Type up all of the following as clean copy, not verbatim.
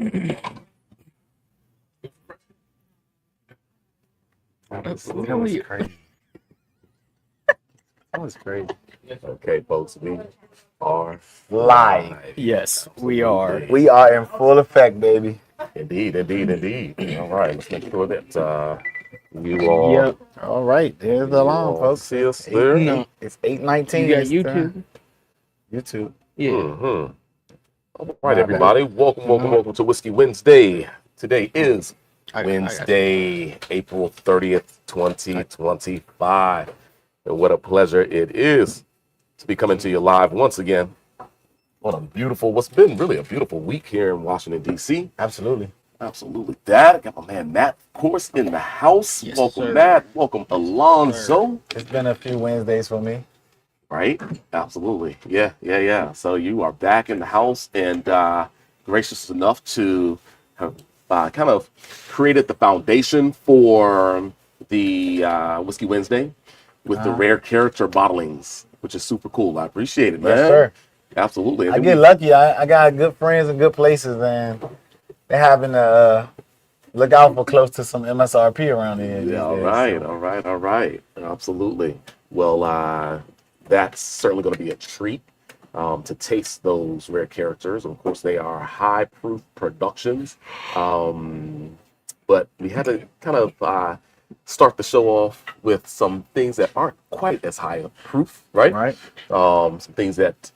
That was crazy. That was crazy. Okay, folks, we are Live. Yes, we are. We are in full effect, baby. Indeed. All right, let's make sure that you all Yep. All right, there's the you alarm, all folks. see us Eight- there. No. It's 8:19. You got It's YouTube? YouTube. Yeah. Mm-hmm. All right, My bad. everybody. Welcome to Whiskey Wednesday. Today is Wednesday, April 30th, 2025. And what a pleasure it is to be coming to you live once again on what's been really a beautiful week here in Washington, D.C. Absolutely. Absolutely. Dad, I got my man Matt, of course, in the house. Yes, Welcome, sir. Matt. Welcome, Alonzo. It's been a few Wednesdays for me. Right? Absolutely. Yeah. So you are back in the house and gracious enough to have kind of created the foundation for the Whiskey Wednesday with the rare character bottlings, which is super cool. I appreciate it, man. Yes, sir. Absolutely. And I then get lucky. I got good friends in good places, and they happen to look out for close to some MSRP around here. these Yeah, all days, right, so. all right. Absolutely. Well, that's certainly going to be a treat to taste those rare characters. Of course, they are high proof productions. But we had to kind of start the show off with some things that aren't quite as high of proof, right? Right. Some things that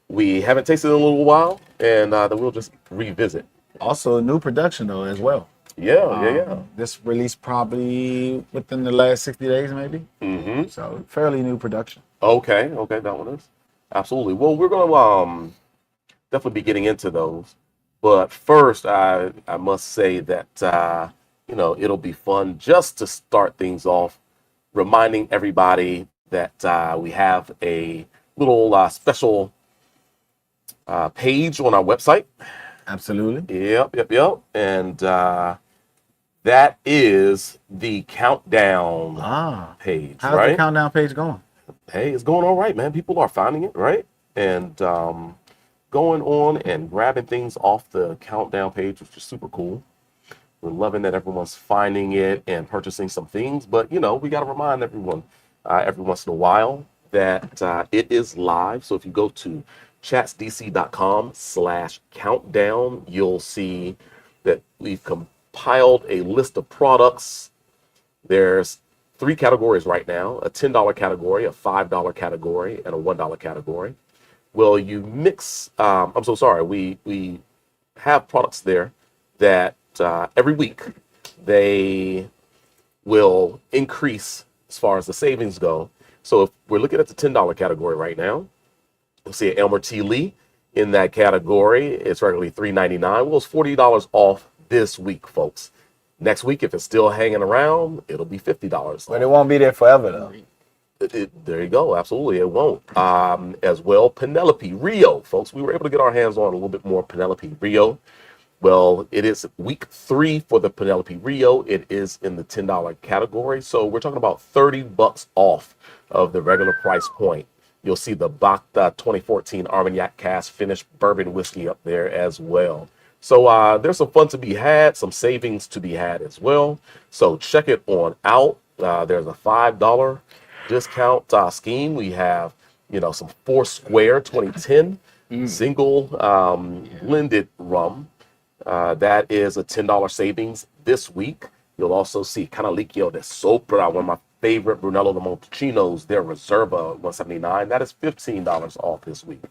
we haven't tasted in a little while and that we'll just revisit. Also, new production though as well. Yeah. This released probably within the last 60 days, maybe. Mm-hmm. So fairly new production. Okay, that one is. Absolutely. Well, we're going to definitely be getting into those. But first, I must say that, it'll be fun just to start things off, reminding everybody that we have a little special page on our website. Absolutely. Yep. And that is the countdown page, How's right? the countdown page going? Hey, it's going all right, man. People are finding it, right? And going on and grabbing things off the countdown page, which is super cool. We're loving that everyone's finding it and purchasing some things. But, we got to remind everyone every once in a while that it is live. So if you go to chatsdc.com/countdown, you'll see that we've compiled a list of products. There's 3 categories right now: a $10 category, a $5 category, and a $1 category. Well, you mix, I'm so sorry, we have products there that every week they will increase as far as the savings go. So if we're looking at the $10 category right now, you'll see an Elmer T. Lee in that category. It's regularly $3.99. Well, it's $40 off this week, folks. Next week, if it's still hanging around, it'll be $50. But it won't be there forever though. There you go. Absolutely, it won't. As well, Penelope Rio, folks. We were able to get our hands on a little bit more Penelope Rio. Well, it is week 3 for the Penelope Rio. It is in the $10 category. So we're talking about $30 off of the regular price point. You'll see the Bacta 2014 Armagnac Cask Finished Bourbon Whiskey up there as well. So there's some fun to be had, some savings to be had as well. So check it on out. There's a $5 discount scheme. We have, some Foursquare 2010 single blended rum. That is a $10 savings this week. You'll also see Canalicchio de Sopra, one of my favorite Brunello de Montalcinos, their Reserva 179. That is $15 off this week.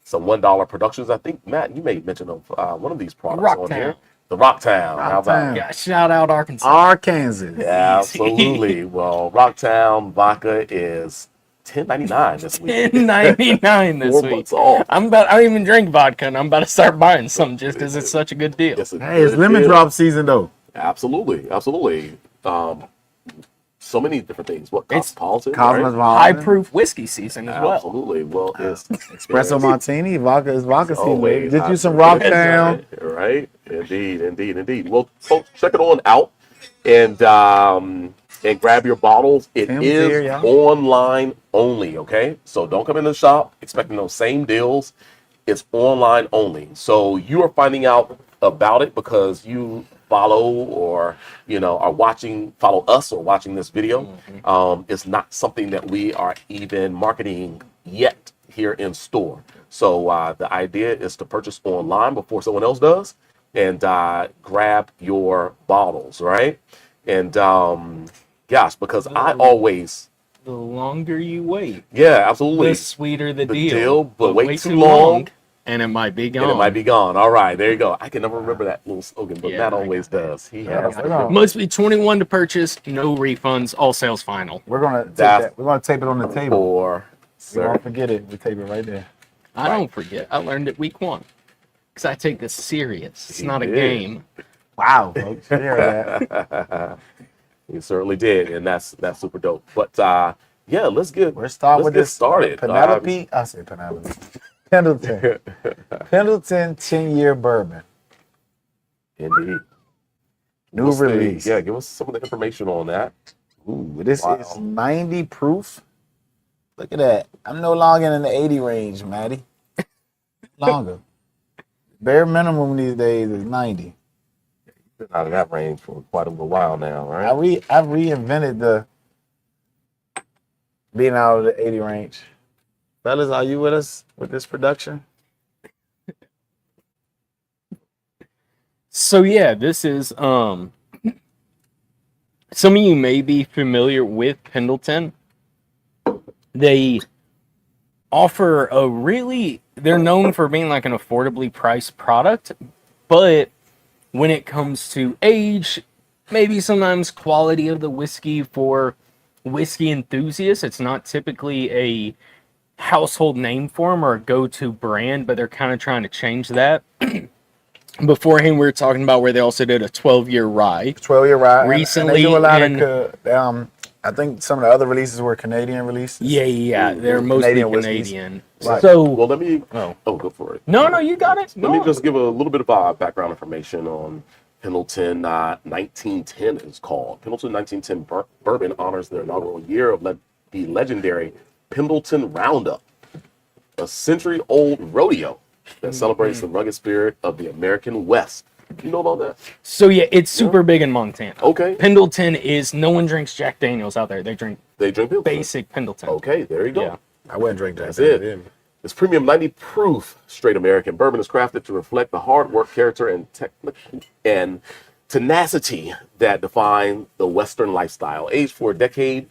Some $1 productions. I think, Matt, you made mention of one of these products on here. The Rocktown. How about Rocktown. Yeah, shout out Arkansas. Arkansas. Yeah, absolutely. Well, Rocktown vodka is $10.99 this week. $10.99 this week. $4 off. I don't even drink vodka, and I'm about to start buying some just because it's such a good deal. Yes, Hey, it's good lemon deal. drop season though. Absolutely. So many different things. What, It's Cosmopolitan? Cosmopolitan. Right? High proof whiskey season as well. Absolutely. Well, it's Espresso martini, vodka is vodka season. always Get you some hot. Rocktown. Right? Indeed. Well, folks, check it on out and grab your bottles. It Tim's is here, y'all. online only, okay? So don't come in the shop expecting those same deals. It's online only. So you are finding out about it because you follow or are follow us or watching this video. It's not something that we are even marketing yet here in store. So the idea is to purchase online before someone else does, and grab your bottles, right? And gosh, because I always, The longer you wait, yeah, absolutely, the sweeter the the deal. deal, but wait too long, and it might be gone. and it might be gone. All right, there you go. I can never remember that little slogan, but Yeah, Matt I always does. He Yeah, has. we're gonna- Must be 21 to purchase, no refunds, all sales final. We're gonna take That's- that. We're gonna tape it on the table. For We sir. won't forget it. We tape it right there. I don't forget. I learned it week 1. Because I take this serious. It's He not a did. game. Wow, folks. You hear that? You certainly did, and that's super dope. But yeah, let's get We're starting with get this started. Penelope. I say Penelope. Pendleton. Pendleton 10-year bourbon. Indeed. New What's the- release. yeah, give us some of the information on that. Ooh, this Wow. is 90 proof. Look at that. I'm no longer in the 80 range, Maddie. Longer. Bare minimum these days is 90. Been out of that range for quite a little while now, right? I reinvented the being out of the 80 range. Fellas, are you with us with this production? So yeah, this is some of you may be familiar with Pendleton. They offer they're known for being like an affordably priced product, but when it comes to age, maybe sometimes quality of the whiskey for whiskey enthusiasts, it's not typically a household name for them or a go-to brand, but they're kind of trying to change that. Beforehand, we were talking about where they also did a 12-year rye. 12-year ride. And Recently they do a lot in- of, I think some of the other releases were Canadian releases. Yeah, they're mostly Canadian whiskeys. Canadian. Right. So, Well, let me. Oh. Go for it. no, you got it. Let me just give a little bit of background information on Pendleton 1910 is called. Pendleton 1910 Bourbon honors the inaugural year of the legendary Pendleton Roundup, a century-old rodeo that celebrates the rugged spirit of the American West. You know about that? So yeah, it's super big in Montana. Okay. Pendleton is, no one drinks Jack Daniels out there. They drink They drink Pendleton. basic Pendleton. Okay, there you go. Yeah. I wouldn't drink that. That's it. This premium 90 proof straight American bourbon is crafted to reflect the hard work, character, and tenacity that define the Western lifestyle. Aged for a decade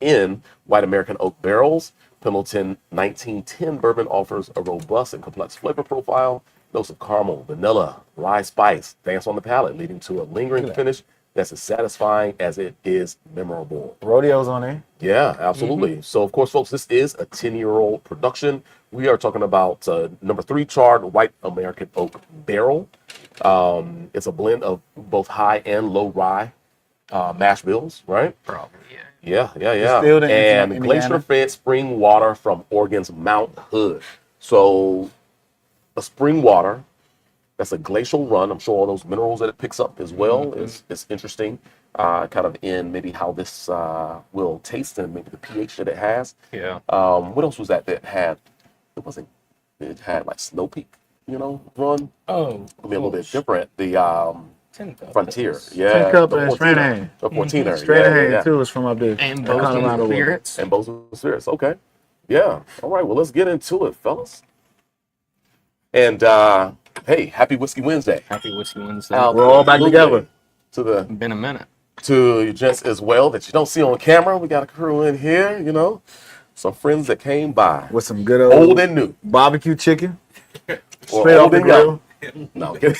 in white American oak barrels, Pendleton 1910 bourbon offers a robust and complex flavor profile. Notes of caramel, vanilla, rye spice dance on the palate, leading to a lingering finish that's as satisfying as it is memorable. Rodeos on there. Yeah, absolutely. So, of course, folks, this is a 10-year-old production. We are talking about number 3 charred white American oak barrel. It's a blend of both high and low rye mash bills, right? Probably, yeah. Yeah. Distilled in And Indiana. glacier-fed spring water from Oregon's Mount Hood. So, a spring water, that's a glacial run. I'm sure all those minerals that it picks up as well is interesting. Kind of in maybe how this will taste and maybe the pH that it has. Yeah. What else was that had? It had like Snow Peak, run. Oh. Maybe a little bit different. The 10 cup. Frontier, yeah. Tin Cup the and 14er. Strainahan. The 14er. Strainahan yeah. too is from up there. And Colorado Bozeman one. Spirits. And Bozeman Spirits. Okay. Yeah. All right. Well, let's get into it, fellas. And hey, happy Whiskey Wednesday. Happy Whiskey Wednesday. We're all back together. To Been a minute. you gents as well that you don't see on camera. We got a crew in here, some friends that came by, With some good old and new, barbecue chicken. or Straight off old the and grill. young. No, kidding.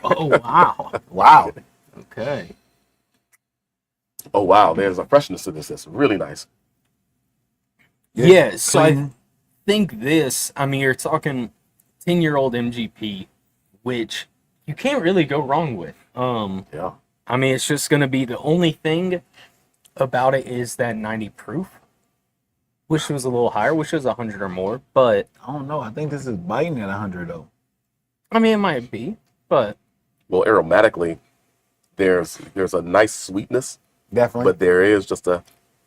Oh, wow. Wow. Okay. Oh wow, there's a freshness to this that's really nice. Yeah, so I Clean. think this, you're talking 10-year-old MGP, which you can't really go wrong with. Yeah. It's just going to be the only thing about it is that 90 proof. Wish it was a little higher, wish it was 100 or more, but I don't know. I think this is biting at 100 though. it might be, but Well, aromatically, there's a nice sweetness, Definitely. but there is just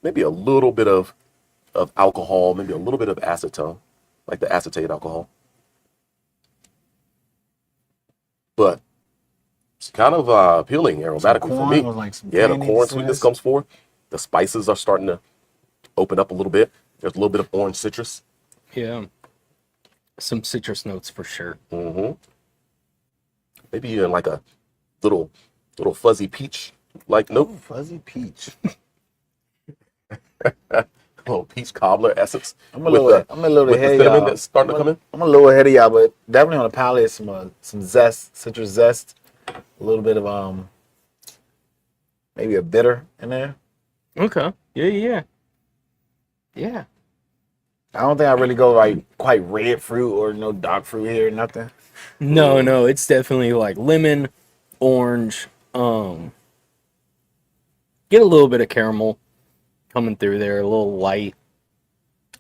maybe a little bit of alcohol, maybe a little bit of acetone, like the acetate alcohol. but it's kind of appealing aromatically for corn me. with, like, some Yeah, the candy corn sweetness sweetness. comes forth. The spices are starting to open up a little bit. There's a little bit of orange citrus. Yeah. Some citrus notes for sure. Mm-hmm. Maybe even like a little fuzzy peach like note. Ooh, fuzzy peach. Little peach cobbler essence. I'm a little with ahead the of cinnamon y'all. that's starting to come in. I'm a little ahead of y'all, but definitely on the palate, some zest, citrus zest, a little bit of maybe a bitter in there. Okay. Yeah. Yeah. I don't think I really go like quite red fruit or no dark fruit here, nothing. No, it's definitely like lemon, orange, get a little bit of caramel coming through there, a little light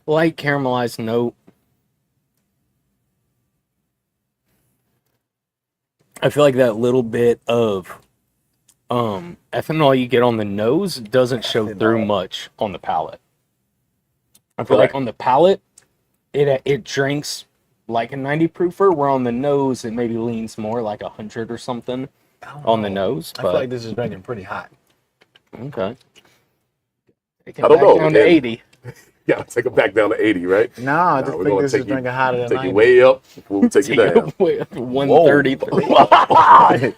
caramelized note. I feel like that little bit of ethanol you get on the nose doesn't show through much on the palate. I feel like on the palate, it drinks like a 90 proofer, where on the nose it maybe leans more like 100 or something on the nose. I But feel like this is drinking pretty hot. okay, take it I don't back know, down to and- 80. Yeah, take it back down to 80, right? No, I Nah, just we're think gonna this take is you- drinking hotter than Take you 90. way up before we take you down. Way up to 133.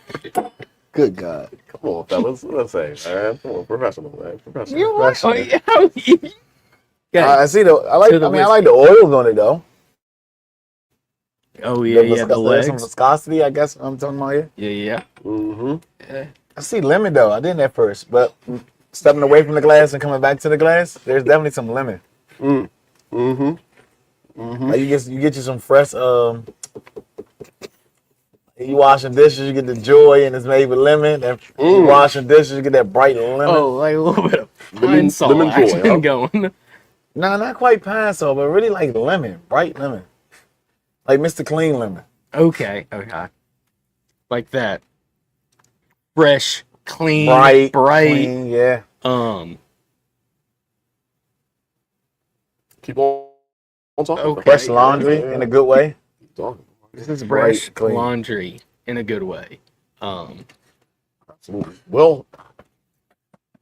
Good God. Come on, fellas. Let's say, man. Come on, professional, man. Professional. You what? Professional. Yeah. I see the. I like. To the I mean, I like the oils on it though. Oh yeah, the There's some legs. viscosity, I guess. I'm talking about here. Yeah. Mm-hmm. I see lemon though. I didn't at first, but stepping away from the glass and coming back to the glass, there's definitely some lemon. Mm-hmm. Like you get you some fresh. You washing dishes, you get the joy, and it's made with lemon. And you washing dishes, you get that bright lemon. Oh, like a little bit of Lemon- pine salt lemon joy, action huh? going. Nah, not quite pine salt, but really like lemon, bright lemon, like Mr. Clean lemon. Okay. Like that. Fresh, clean, bright. clean, yeah. Keep on talking. Okay. Fresh laundry in a good way. Keep talking. This is Fresh bright, clean. laundry in a good way. Absolutely. Well,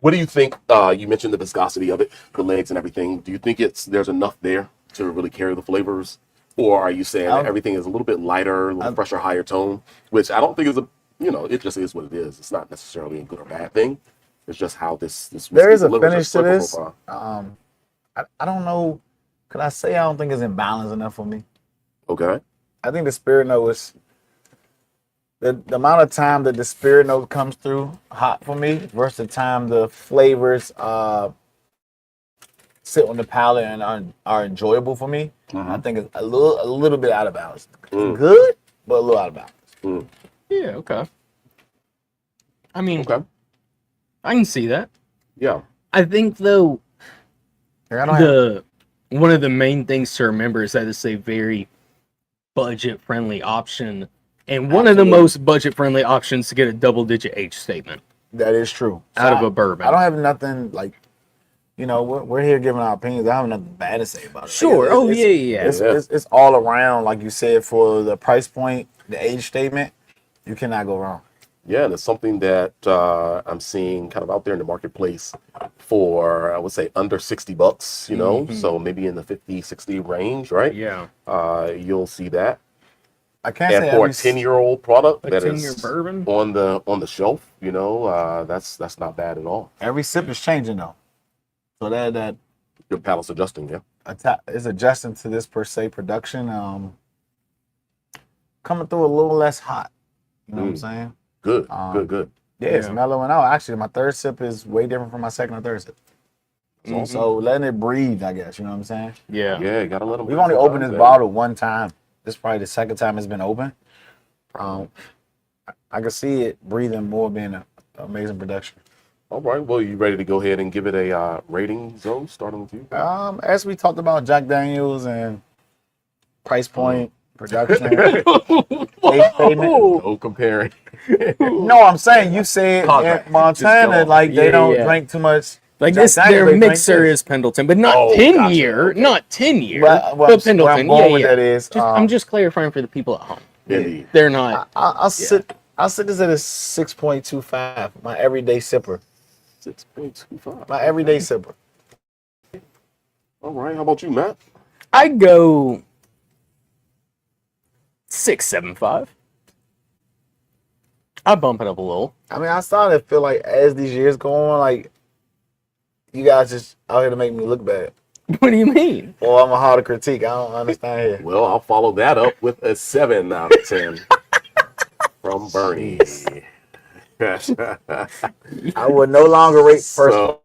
what do you think? You mentioned the viscosity of it, the legs and everything. Do you think there's enough there to really carry the flavors? Or are you saying that everything is a little bit lighter, a little fresher, higher tone? Which I don't think is it just is what it is. It's not necessarily a good or bad thing. It's just how this There is a delivers finish its to flavor this. profile. I don't know. Could I say I don't think it's in balance enough for me? Okay. I think the spirit note is the amount of time that the spirit note comes through hot for me versus the time the flavors sit on the palate and are enjoyable for me. I think it's a little bit out of balance. It's good, but a little out of balance. Yeah, okay. I mean, Okay. I can see that. Yeah. I think though Like, I don't have, one of the main things to remember is that it's a very budget friendly option, and one of the most budget friendly options to get a double digit age statement that is true. out of a bourbon. I don't have nothing like, we're here giving our opinions. I have nothing bad to say about it. Sure. Like, it's all around, like you said, for the price point, the age statement. You cannot go wrong. Yeah, and it's something that I'm seeing kind of out there in the marketplace for, I would say, under $60, so maybe in the 50, 60 range, right? Yeah. You'll see that. I can't And say for a every 10-year-old product A that 10-year is bourbon? on the shelf, that's not bad at all. every sip is changing though. So that Your palate's adjusting, yeah. is adjusting to this per se production. Coming through a little less hot. You know what I'm saying? Good, Um, good. Yeah, it's Yeah. mellowing out. Actually, my third sip is way different from my second or third sip. So letting it breathe, I guess. You know what I'm saying? Yeah. Yeah, you gotta let them. We've only opened this bottle one time. This is probably the second time it's been open. I can see it breathing more, being an amazing production. All right, well, you ready to go ahead and give it a rating, Zoe, starting with you? As we talked about Jack Daniels and price point, production, age statement. No comparing. No, I'm saying you said Contract. in Montana, Just go. like they Yeah, don't yeah. drink too much. Like Jack this, Daniels, their they drink mixer this. is Pendleton, but not Oh, 10 gotcha. year, Okay. not 10 year, Well, but Pendleton. where I'm going with that is, I'm just clarifying for the people at home. Indeed. They're not. I'll sit this at a 6.25. My everyday sipper. 6.25. My everyday sipper. All right. How about you, Matt? I go 6.75. I bump it up a little. I mean, I started to feel like as these years go on, like you guys just out here to make me look bad. What do you mean? Well, I'm a harder critique. I don't understand here. Well, I'll follow that up with a 7 out of 10 from Bernie. I would no longer rate first. So,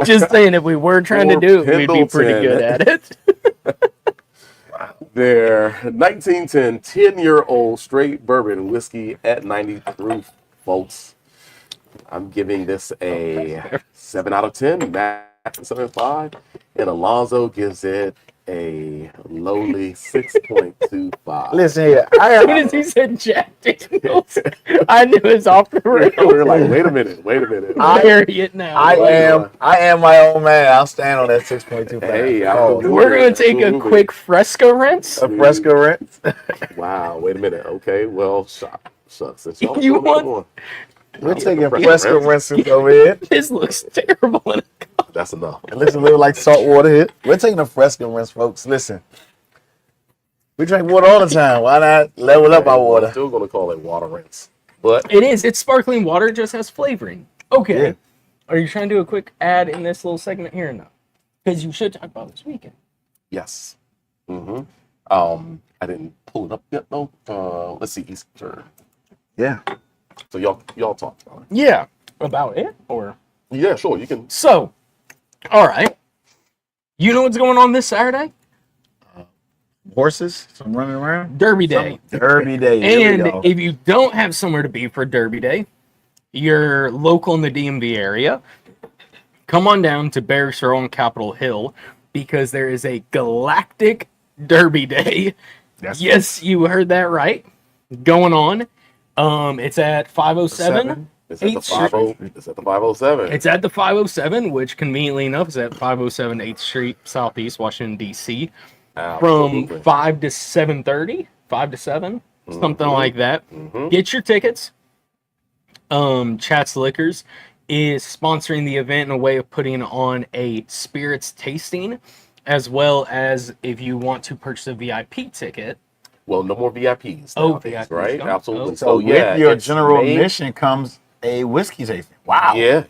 Just saying, if we were trying to For do it, we'd be pretty Pendleton. good at it. their 1910 10-year-old straight bourbon whiskey at 90 proof, folks. I'm giving this a 7 out of 10. Matt 7.5, and Alonzo gives it a lowly 6.25. Listen here. As soon as he said Jack Daniels, I knew it was off the rails. We're like, wait a minute. I hear it now. I am my own man. I'll stand on that 6.25. Hey, We're going to take a quick fresco rinse. A fresco rinse. Wow, wait a minute. Okay, well, shucks. Since y'all You told me want- one, We're taking fresco rinses over here. This looks terrible in a cup. that's enough. It looks a little like salt water here. We're taking a fresco rinse, folks. Listen. We drink water all the time. Why not level up our I'm water? still going to call it water rinse. But It is. It's sparkling water, just has flavoring. Okay. Yeah. Are you trying to do a quick ad in this little segment here or no? Because you should talk about this weekend. yes. I didn't pull it up yet, though. Let's see, Easter. Yeah. So y'all talk about it. Yeah. About it? Or Yeah, sure. You can. so, all right. You know what's going on this Saturday? Horses, some running around. Derby Day. Derby day. Here we And go. if you don't have somewhere to be for Derby Day, you're local in the DMV area, come on down to Barracks Row on Capitol Hill because there is a Galactic Derby Day. That's Yes, you heard that right. Going on. It's at 507. It's at the 8th Street. It's at the 507. It's at the 507, which conveniently enough is at 507 8th Street, Southeast Washington, D.C. From Absolutely. 5 to 7:30, 5 to 7, something like that. Mhm. Get your tickets. Chats Liquors is sponsoring the event in a way of putting on a spirits tasting, as well as if you want to purchase a VIP ticket. Well, no more VIPs. Oh, nowadays, VIPs right? gone. Absolutely. Oh. So yeah, with your it's general May- admission comes a whiskey tasting. Wow. Yeah,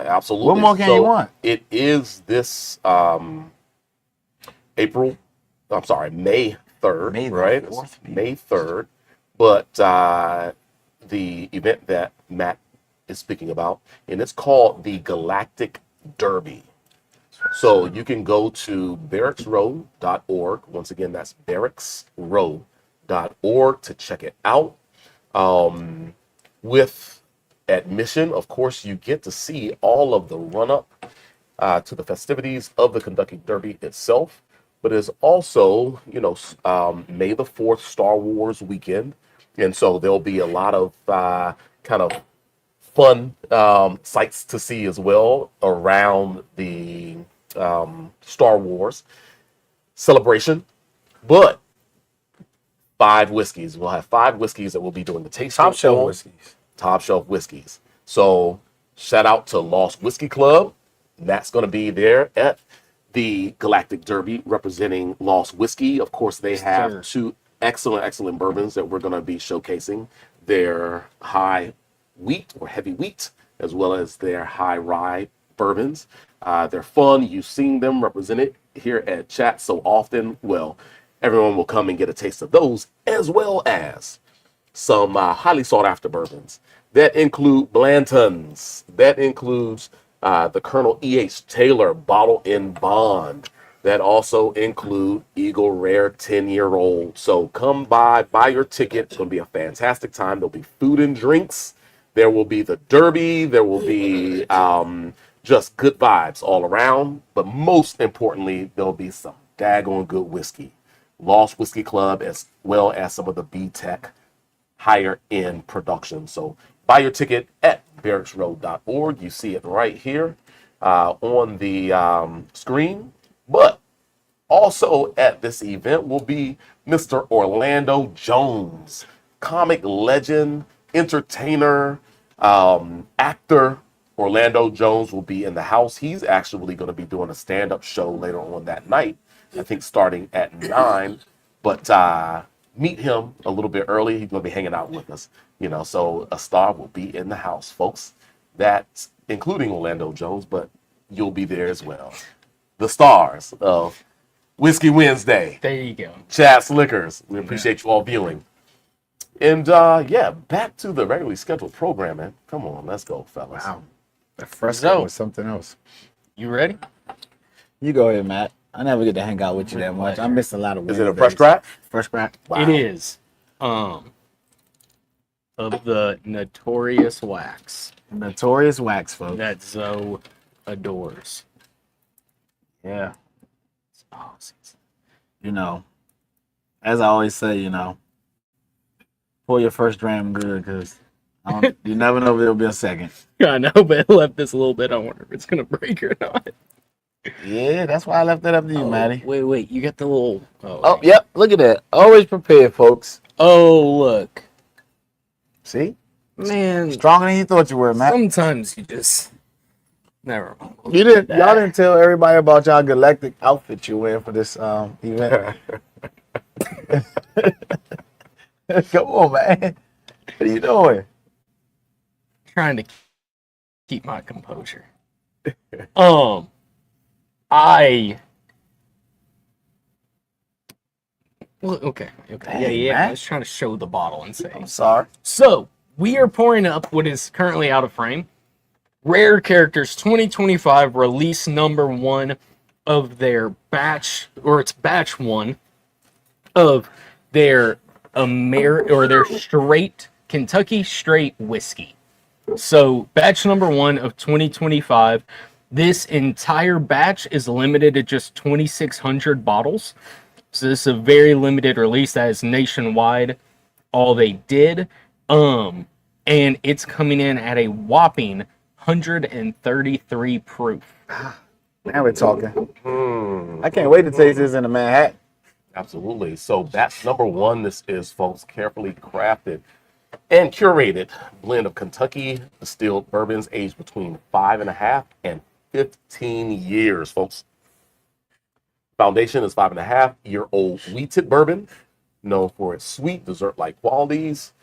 absolutely. What more can you want? It is this May 3rd, May the right? 4th, It's May 3rd. But the event that Matt is speaking about, and it's called the Galactic Derby. So you can go to barracksrow.org. Once again, that's barracksrow.org to check it out. With admission, of course, you get to see all of the run-up to the festivities of the Kentucky Derby itself. But it's also, May the 4th, Star Wars weekend. And so there'll be a lot of kind of fun sights to see as well around the Star Wars celebration. But 5 whiskeys. We'll have 5 whiskeys that we'll be doing the tasting. Top shelf on. whiskeys. Top shelf whiskeys. So shout out to Lost Whiskey Club. That's going to be there at the Galactic Derby representing Lost Whiskey. Of course, they have Sure. 2 excellent bourbons that we're going to be showcasing. Their high wheat or heavy wheat, as well as their high rye bourbons. They're fun. You've seen them represented here at Chat so often. Well, everyone will come and get a taste of those, as well as some highly sought after bourbons that include Blanton's, that includes the Colonel E.H. Taylor Bottle in Bond, that also include Eagle Rare 10-year-old. So come by, buy your ticket. It's going to be a fantastic time. There'll be food and drinks. There will be the Derby. There will be just good vibes all around. But most importantly, there'll be some daggone good whiskey. Lost Whiskey Club, as well as some of the B-Tech higher end production. So buy your ticket at barracksrow.org. You see it right here on the screen. But also at this event will be Mr. Orlando Jones comic legend, entertainer, actor Orlando Jones will be in the house. He's actually going to be doing a stand-up show later on that night, I think starting at 9. But meet him a little bit early. He's going to be hanging out with us, so a star will be in the house, folks. That's including Orlando Jones, but you'll be there as well. The stars of Whiskey Wednesday. There you go. Chad Slickers. We appreciate you all viewing. And back to the regularly scheduled programming. Come on, let's go, fellas. Wow. The fresco was something else. You ready? You go ahead, Matt. I never get to hang out with you that much. I miss a lot of Is it a Wednesdays. fresh crack? Fresh crack? Wow. It is. Of the notorious wax Notorious wax, folks. that Zoe adores. Yeah. Oh, As I always say, pour your first dram good, because you never know if there'll be a second. I know, but it left this a little bit. I wonder if it's gonna break or not. Yeah, that's why I left that up to you, Maddie. Wait. You got the little. Oh, yep. Look at that. Always prepared, folks. Oh, look, See? man. Stronger than you thought you were, Matt. Sometimes you just never mind. Y'all didn't tell everybody about y'all galactic outfit you wear for this event. Come on, man. What are you doing? Trying to keep my composure. Okay. Dang, Yeah. man. I was trying to show the bottle and say. I'm sorry. So, we are pouring up what is currently out of frame. Rare Characters 2025 release number 1 of their batch, or it's batch 1 of their their straight Kentucky straight whiskey. So, batch number 1 of 2025. This entire batch is limited to just 2,600 bottles. So this is a very limited release that is nationwide. All they did. And it's coming in at a whopping 133 proof. Now we're talking. I can't wait to taste this in the Manhattan. Absolutely. So that's number 1. This is, folks, carefully crafted and curated blend of Kentucky distilled bourbons aged between 5.5 and 15 years, folks. Foundation is 5.5-year-old wheated bourbon, known for its sweet dessert-like qualities.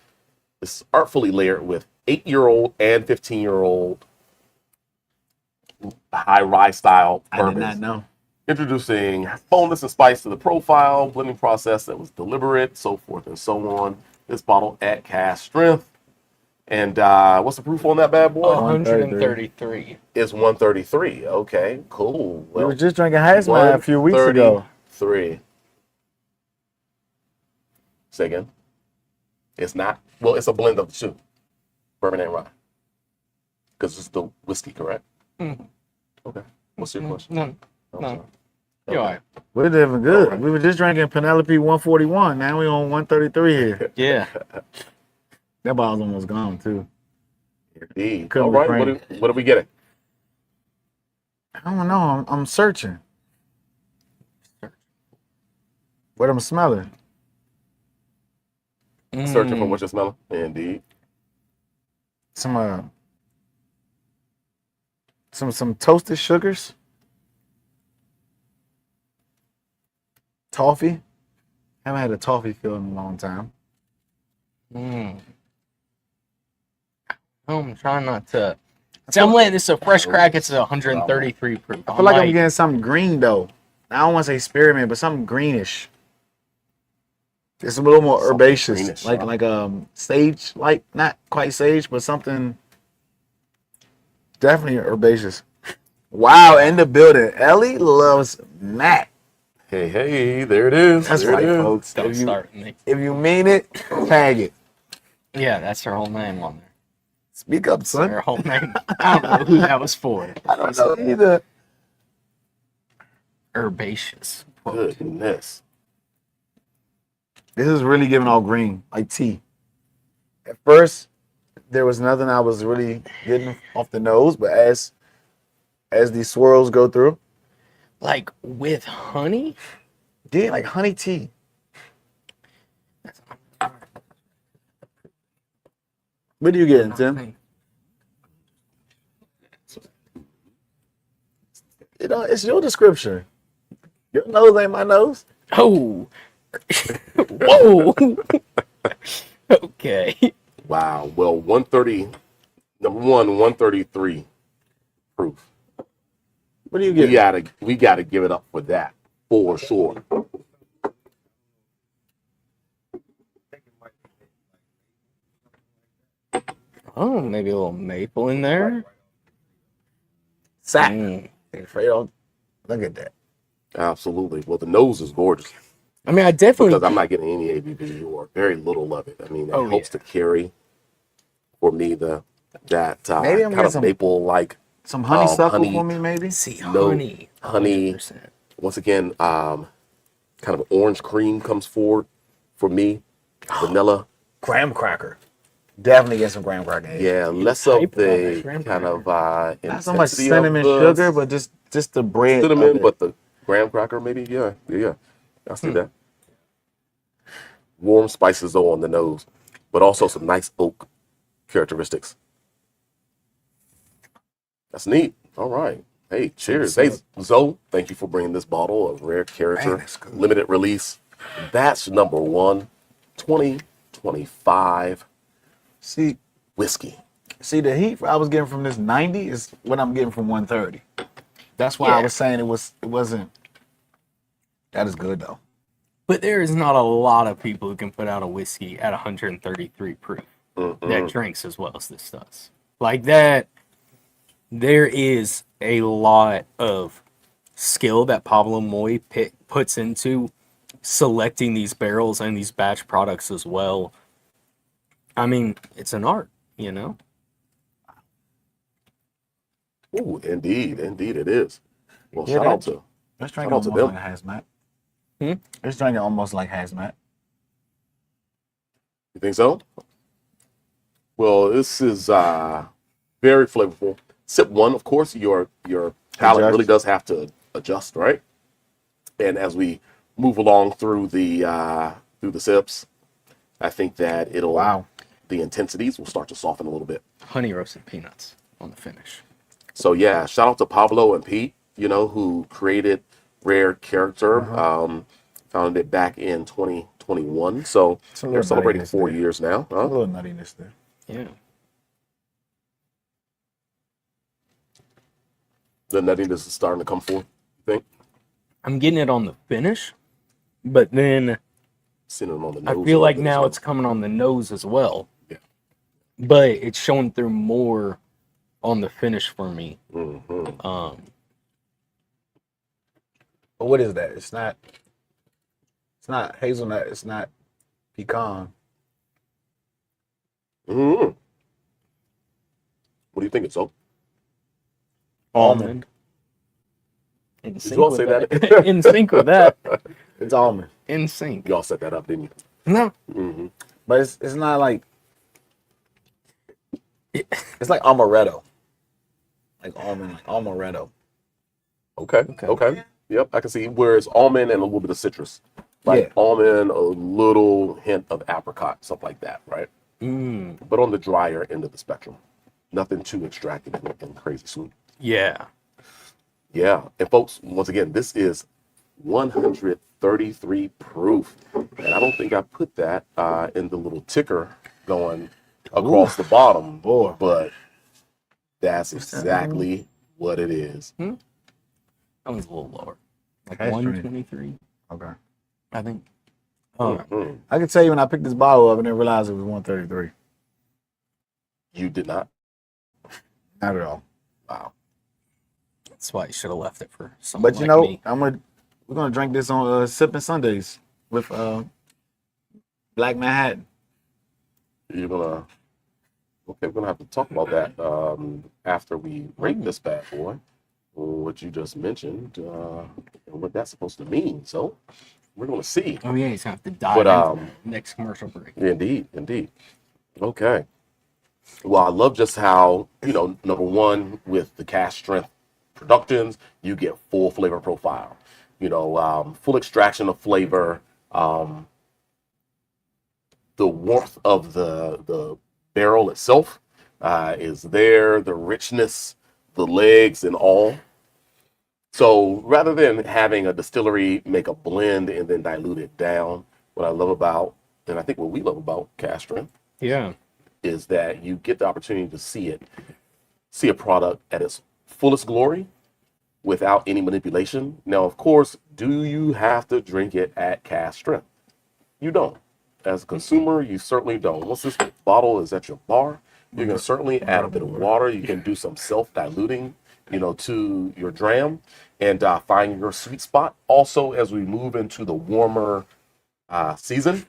It's artfully layered with 8-year-old and 15-year-old high rye style I did bourbons. not know. Introducing boldness and spice to the profile, blending process that was deliberate, so forth and so on. This bottle at cask strength. And what's the proof on that bad boy? 133. It's 133. Okay, cool. We were just drinking Hazmat a few weeks ago. 133. Say again. It's not. Well, it's a blend of the two. Bourbon and rye. Because it's the whiskey, correct? Mhm. Okay. What's your question? No. Okay. You're all right. We're living good. Alright. We were just drinking Penelope 141. Now we on 133 here. Yeah. That bottle's almost gone, too. Indeed. Couldn't All be right. framed. What are we getting? I don't know. I'm searching. What I'm smelling. Searching for what you're smelling? Indeed. Some toasted sugars. Toffee. Haven't had a toffee feel in a long time. I'm trying not to. See, I'm letting this a fresh crack. It's 133 proof. I feel like I'm getting something green though. I don't want to say spearmint, but something greenish. It's a little more Something herbaceous, greenish, like huh? sage, like not quite sage, but something definitely herbaceous. Wow, in the building. Ellie loves Matt. Hey, there it is. That's There right, it is. folks. Don't start me. If you mean it, tag it. Yeah, that's her whole name on there. Speak up, Her son. whole name. I don't know who that was for. I don't know either. Herbaceous. Goodness. This is really giving all green, like tea. At first, there was nothing I was really getting off the nose, but as these swirls go through, Like with honey? yeah, like honey tea. What are you getting, Tim? Nothing. You know, it's your description. Your nose ain't my nose. Oh, whoa. Okay. Wow. Well, 130. Number one, 133 proof. What are you getting? We gotta give it up for that for sure. Oh, maybe a little maple in there. Sap. Mm. Fredo, look at that. Absolutely. Well, the nose is gorgeous I mean, I definitely. because I'm not getting any ABV or very little of it. I mean, it Oh, helps yeah. to carry for me that Maybe I'm kind getting of some maple like Some honeysuckle honey. for me, maybe. See, No, honey. honey. 100%. Once again, kind of orange cream comes forward for me. Vanilla. Graham cracker. Definitely get some graham cracker. Yeah, was less of hype about that the graham kind of Not so much intensity cinnamon of the sugar, but just the bread. cinnamon, of it. but the graham cracker maybe. Yeah. I see that. Warm spices though on the nose, but also some nice oak characteristics. That's neat. All right. Hey, cheers. Hey, Zoe, thank you for bringing this bottle of rare character Man, that's good. limited release. That's number one, 2025 see, whiskey. the heat I was getting from this 90 is what I'm getting from 130. That's why I Yeah. was saying it wasn't. That is good though. But there is not a lot of people who can put out a whiskey at 133 proof that drinks as well as this does. Like that, there is a lot of skill that Pablo Moy puts into selecting these barrels and these batch products as well. I mean, it's an art, you know? Ooh, indeed it is. Well, Yeah, shout out to Let's shout drink it out to almost them. like a hazmat. Hmm? Let's drink it almost like hazmat. You think so? Well, this is very flavorful. Sip one, of course, your palate Adjust. really does have to adjust, right? And as we move along through the sips, I think that the intensities will start to soften a little bit. Honey roasted peanuts on the finish. So yeah, shout out to Pablo and Pete, who created Rare Character. Founded it back in 2021. So It's a they're little celebrating nuttiness 4 there. years now. A Huh? little nuttiness there. Yeah. The nuttiness is starting to come forth, you think? I'm getting it on the finish, but then Seeing it on the I nose. feel a like little bit as now well. it's coming on the nose as well. Yeah. But it's showing through more on the finish for me. Mhm. But what is that? It's not hazelnut. It's not pecan. Mhm. What do you think it's so? Almond. In Did sync you all with say that? In sync with that. It's almond, In sync. Y'all set that up, didn't you? No. Mm-hmm. but it's not like. It's like amaretto. Like almond, like amaretto. Okay. Yep, I can see where it's almond and a little bit of citrus. Like Yeah. almond, a little hint of apricot, something like that, right? Mm, But on the drier end of the spectrum. Nothing too extractive and crazy sweet. yeah. Yeah. And folks, once again, this is 133 proof. And I don't think I put that in the little ticker going across the bottom, Boy. but that's exactly what it is. That one's a little lower. Like Cash 123, Okay. I think. Mhm. I can tell you when I picked this bottle up, I didn't realize it was 133. You did not? Not at all. Wow. That's why you should have left it for someone But you like know, me. we're gonna drink this on Sipping Sundays with Black Manhattan. You're gonna okay, we're gonna have to talk about that after we rate this bad boy. What you just mentioned, and what that's supposed to mean. So we're gonna see. Oh yeah, he's gonna have to dive But into the next commercial break. indeed. Okay. Well, I love just how, number one, with the cast strength productions, you get full flavor profile. Full extraction of flavor. The warmth of the barrel itself is there, the richness, the legs, and all. So rather than having a distillery make a blend and then dilute it down, what I love about, and I think what we love about cask strength, Yeah. is that you get the opportunity to see a product at its fullest glory without any manipulation. Now, of course, do you have to drink it at cask strength? You don't. As a consumer, you certainly don't. Once this bottle is at your bar, you can certainly add a bit of water. You can do some self-diluting, to your dram and find your sweet spot. Also, as we move into the warmer season,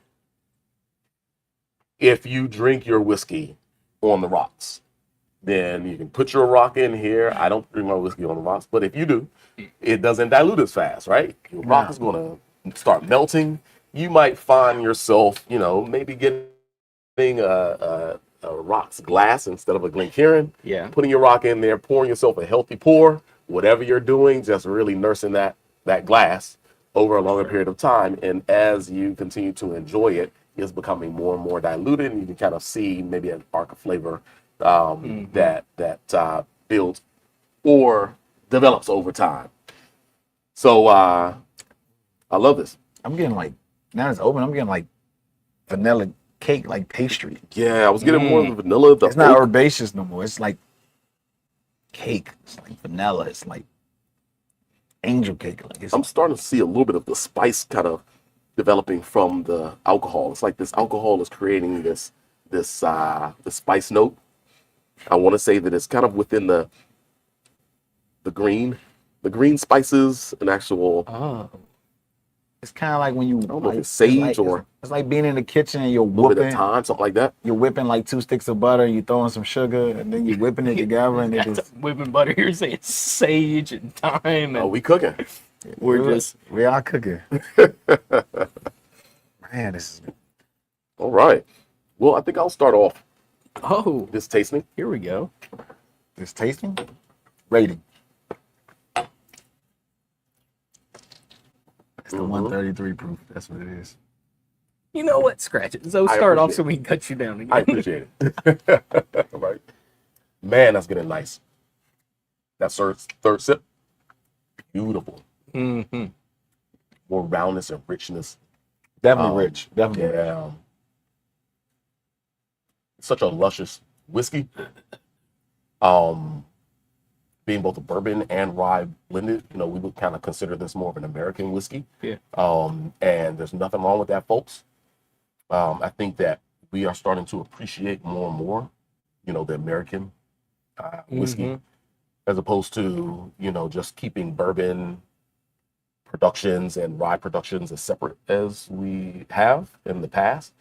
if you drink your whiskey on the rocks, then you can put your rock in here. I don't drink my whiskey on the rocks, but if you do, it doesn't dilute as fast, right? Your rock is going to start melting. You might find yourself, maybe getting a rocks glass instead of a Glencairn. Yeah. Putting your rock in there, pouring yourself a healthy pour. Whatever you're doing, just really nursing that glass over a longer period of time. And as you continue to enjoy it, it's becoming more and more diluted, and you can kind of see maybe an arc of flavor that builds or develops over time. So I love this. I'm getting like, now it's open, I'm getting like vanilla cake, like pastry. Yeah, I was getting more of the vanilla. It's not herbaceous no more. It's like cake. It's like vanilla. It's like angel cake. Like I'm starting to see a little bit of the spice kind of developing from the alcohol. It's like this alcohol is creating this spice note. I want to say that it's kind of within the green spices, an actual. Oh. it's kind of like when you. I don't know if it's sage or. It's like being in the kitchen and you're A little bit of whooping. thyme, something like that. You're whipping like 2 sticks of butter and you throwing some sugar and then you're whipping it together and it just. Whipping butter. You're saying sage and thyme. Oh, And we cooking. We are cooking. Man, this is. All right. Well, I think I'll start off oh, this tasting. here we go. This tasting? Rating. It's the 133 proof. That's what it is. You know what? Scratch it. So I start off appreciate so we can cut you down again. I appreciate it. All right. Man, that's getting nice. That third sip, beautiful. Mm-hmm. More roundness and richness. Definitely rich. Definitely rich. Yeah. Such a luscious whiskey. Being both a bourbon and rye blended, we would kind of consider this more of an American whiskey. Yeah. And there's nothing wrong with that, folks. I think that we are starting to appreciate more and more, the American whiskey, as opposed to, just keeping bourbon productions and rye productions as separate as we have in the past.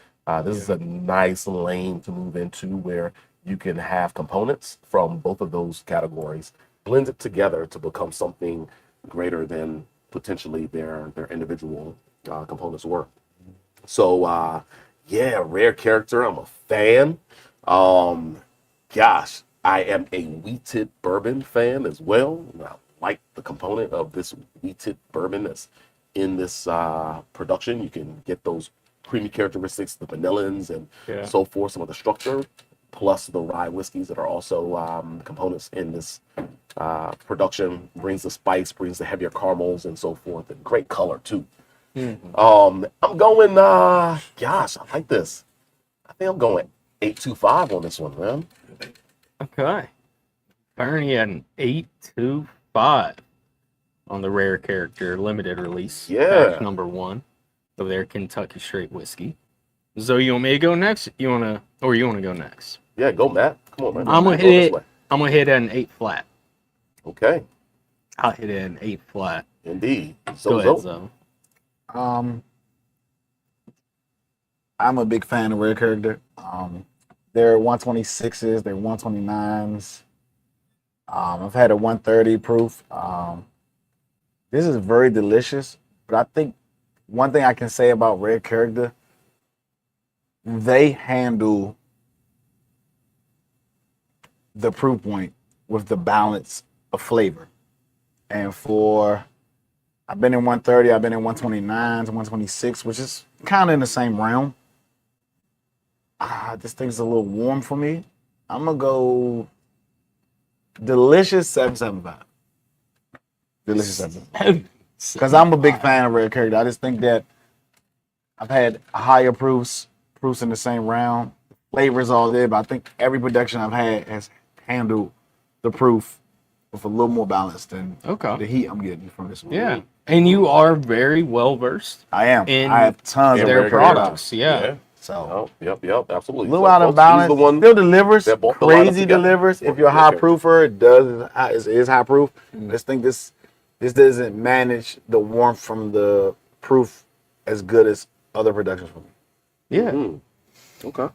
This is a nice lane to move into where you can have components from both of those categories blended together to become something greater than potentially their individual components were. So rare character. I'm a fan. Gosh, I am a wheated bourbon fan as well. I like the component of this wheated bourbon that's in this production. You can get those creamy characteristics, the vanillins and so forth, some of the structure, plus the rye whiskeys that are also components in this production. Brings the spice, brings the heavier caramels and so forth, and great color too. I'm going, gosh, I like this. I think I'm going 825 on this one, man. Okay. Bernie had an 825 on the rare character limited release. Yeah. Batch number 1 of their Kentucky Straight Whiskey. Zoe, you want me to go next? You want to go next? Yeah, go, Matt. Come on, man. I'm gonna Go this hit way. I'm gonna hit at an 8 flat. Okay, I'll hit it at an 8 flat. indeed. Go So, ahead, Zoe. I'm a big fan of rare character. They're 126s, they're 129s. I've had a 130 proof. This is very delicious, but I think one thing I can say about rare character, they handle the proof point with the balance of flavor. And I've been in 130, I've been in 129s, 126, which is kind of in the same realm. this thing's a little warm for me. I'm gonna go delicious 775. Delicious 775. Because I'm a big fan of Rare Character. I just think that I've had higher proofs in the same round. Flavors all there, but I think every production I've had has handled the proof with a little more balance than Okay. the heat I'm getting from this one. Yeah. And you are very well versed I am. in I have tons of their Rare products. Character. Yeah. So Yep, absolutely. a little So, out of folks, balance. he's the one Still delivers. that brought the lineup Crazy together. delivers. If you're a high proofer, it is high proof. I just think this doesn't manage the warmth from the proof as good as other productions from me. Yeah. Okay.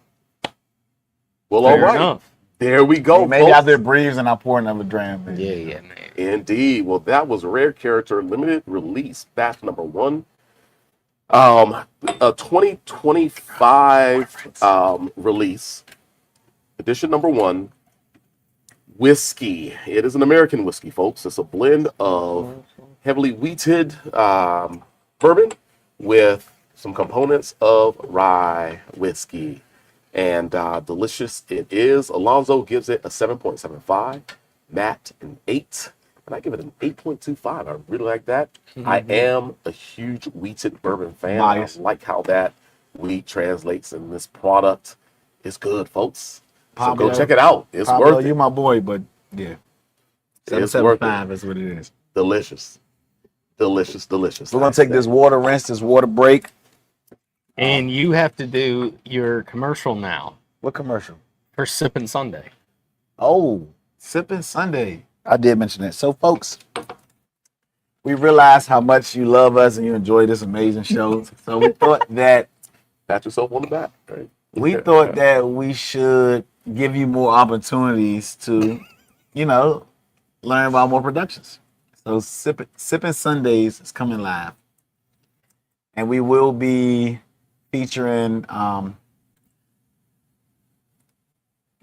Well, Fair all right. enough. There we go, Maybe folks. out there breathes and I pour another dram. Yeah, man. Indeed. Well, that was Rare Character limited release batch number 1. A 2025 release, edition number 1. Whiskey. It is an American whiskey, folks. It's a blend of heavily wheated bourbon with some components of rye whiskey. And delicious it is. Alonzo gives it a 7.75. Matt an 8. And I give it an 8.25. I really like that. I am a huge wheated bourbon fan. Bias. I like how that wheat translates in this product. It's good, folks. So go Pablo. check it out. It's Pablo, worth it. you my boy, but yeah. It's worth 775 is what it is. Delicious. Delicious. We're gonna take this water rinse, this water break. And you have to do your commercial now What commercial? for Sippin' Sunday. Oh, Sipping Sunday. I did mention that. So, folks, we realized how much you love us and you enjoy this amazing show. So we thought that Pat yourself on the back. Right? we should give you more opportunities to, learn about more productions. So Sipping Sundays is coming live. And we will be featuring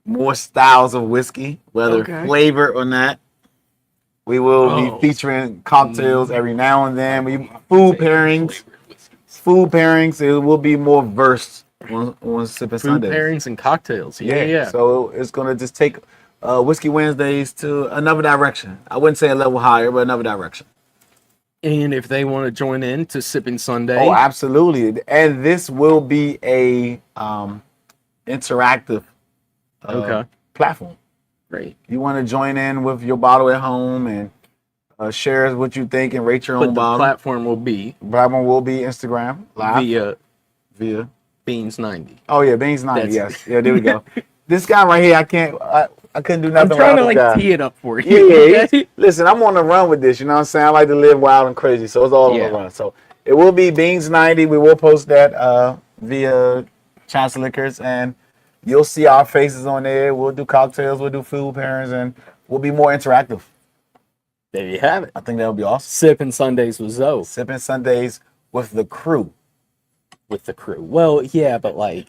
more styles of whiskey, whether Okay. flavor or not. We will Oh. be featuring cocktails every now and then. Food pairings. It will be more versed on Sipping Food Sundays. pairings and cocktails. Yeah. So it's gonna just take Whiskey Wednesdays to another direction. I wouldn't say a level higher, but another direction. And if they want to join in to Sipping Sunday, Oh, absolutely. And this will be a interactive okay, platform. great. You want to join in with your bottle at home and share what you think and rate your But own the bottle. platform will be Platform will be Instagram live via via. Beans 90. Oh yeah, Beans 90. That's- Yes, yeah. There we go. This guy right here, I couldn't do nothing. I'm trying to without this guy. tee it up for Yeah, you. yeah. Listen, I'm on the run with this. You know what I'm saying? I like to live wild and crazy, so it's all on Yeah. the run. So it will be Beans 90. We will post that via Chance Liquors, and you'll see our faces on there. We'll do cocktails, we'll do food pairings, and we'll be more interactive. There you have it. I think that would be awesome. Sipping Sundays with Zoe Sipping Sundays with the crew. with the crew. Well, yeah, but like,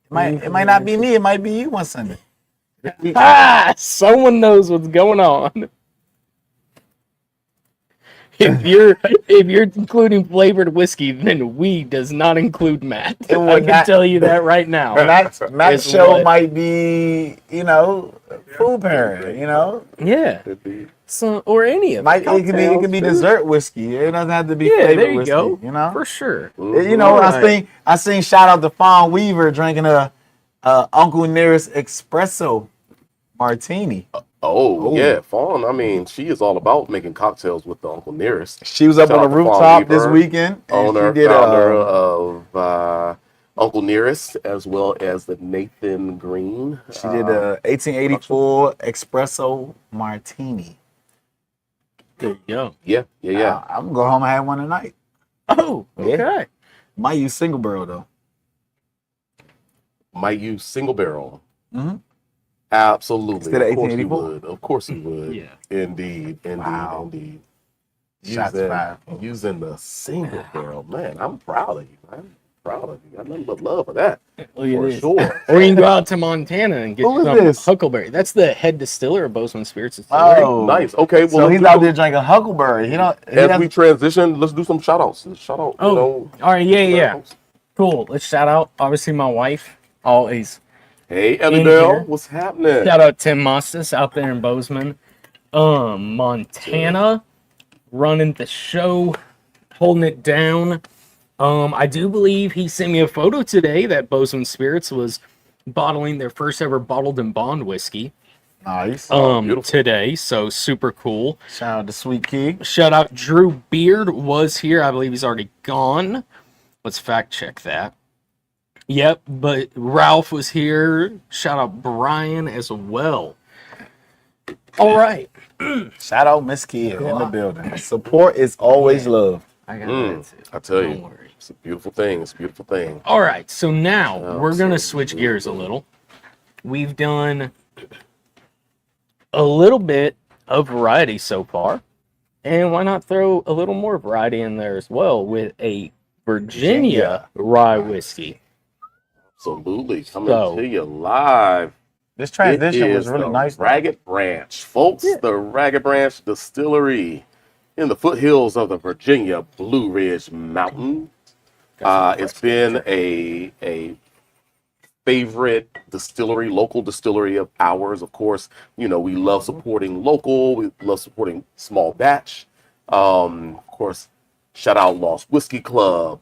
It might not be me. It might be you one Sunday. someone knows what's going on. If you're including flavored whiskey, then we does not include Matt. It will I can not- tell you that right now. Matt's It's show what? might be, food pairing. Yeah. So or any of It can be dessert whiskey. It doesn't have to be Yeah, flavored there you whiskey. go. For sure. I seen shout out to Fawn Weaver drinking a Uncle Nearest espresso martini. Oh, yeah, Fawn. I mean, she is all about making cocktails with the Uncle Nearest. She was up Shout on out the to Fawn rooftop this Weaver, weekend. And Owner, she did founder of Uncle Nearest, as well as the Nathan Green. she did a 1884 espresso martini. There you go. Yeah. I'm gonna go home and have one tonight. Oh, Yeah. okay. Might use single barrel though. Might use single barrel. Mhm. Absolutely. Instead of Of course you 1884? would. Of course you would. Yeah. Indeed. Wow. Indeed. Shots fired. Using the single barrel. Man, I'm proud of you, man. Proud of you. Got nothing but love for that. Look at For this. sure. Or you can go out to Montana and get Who is some this? Huckleberry. That's the head distiller of Bozeman Spirits Distillery. Oh, Nice. Okay. Well, So he's out there drinking Huckleberry. as we transition, let's do some shout outs. Shout out. Oh, all right. Yeah. folks. Cool. Let's shout out, obviously, my wife. always Hey, in Everdale, here. what's happening? Shout out Tim Mostis out there in Bozeman, Montana, running the show, holding it down. I do believe he sent me a photo today that Bozeman Spirits was bottling their first ever bottled and bond whiskey. Nice. Beautiful. Today, so super cool. Shout out to Sweet Key. Shout out Drew Beard was here. I believe he's already gone. Let's fact check that. Yep, but Ralph was here. Shout out Brian as well. All right. Shout out Miss Key in the building. Support is always love. I got that too. I tell Don't you, worry. it's a beautiful thing. It's a beautiful thing. All right, so now we're going to Absolutely. switch gears a little. We've done a little bit of variety so far, and why not throw a little more variety in there as well with a Virginia rye whiskey. Absolutely. Coming So- to you live. This transition It was is really the nice. Ragged Branch, folks. The Ragged Branch Distillery in the foothills of the Virginia Blue Ridge Mountain. It's been a favorite distillery, local distillery of ours. Of course, you know, we love supporting local. We love supporting small batch. Of course, shout out Lost Whiskey Club,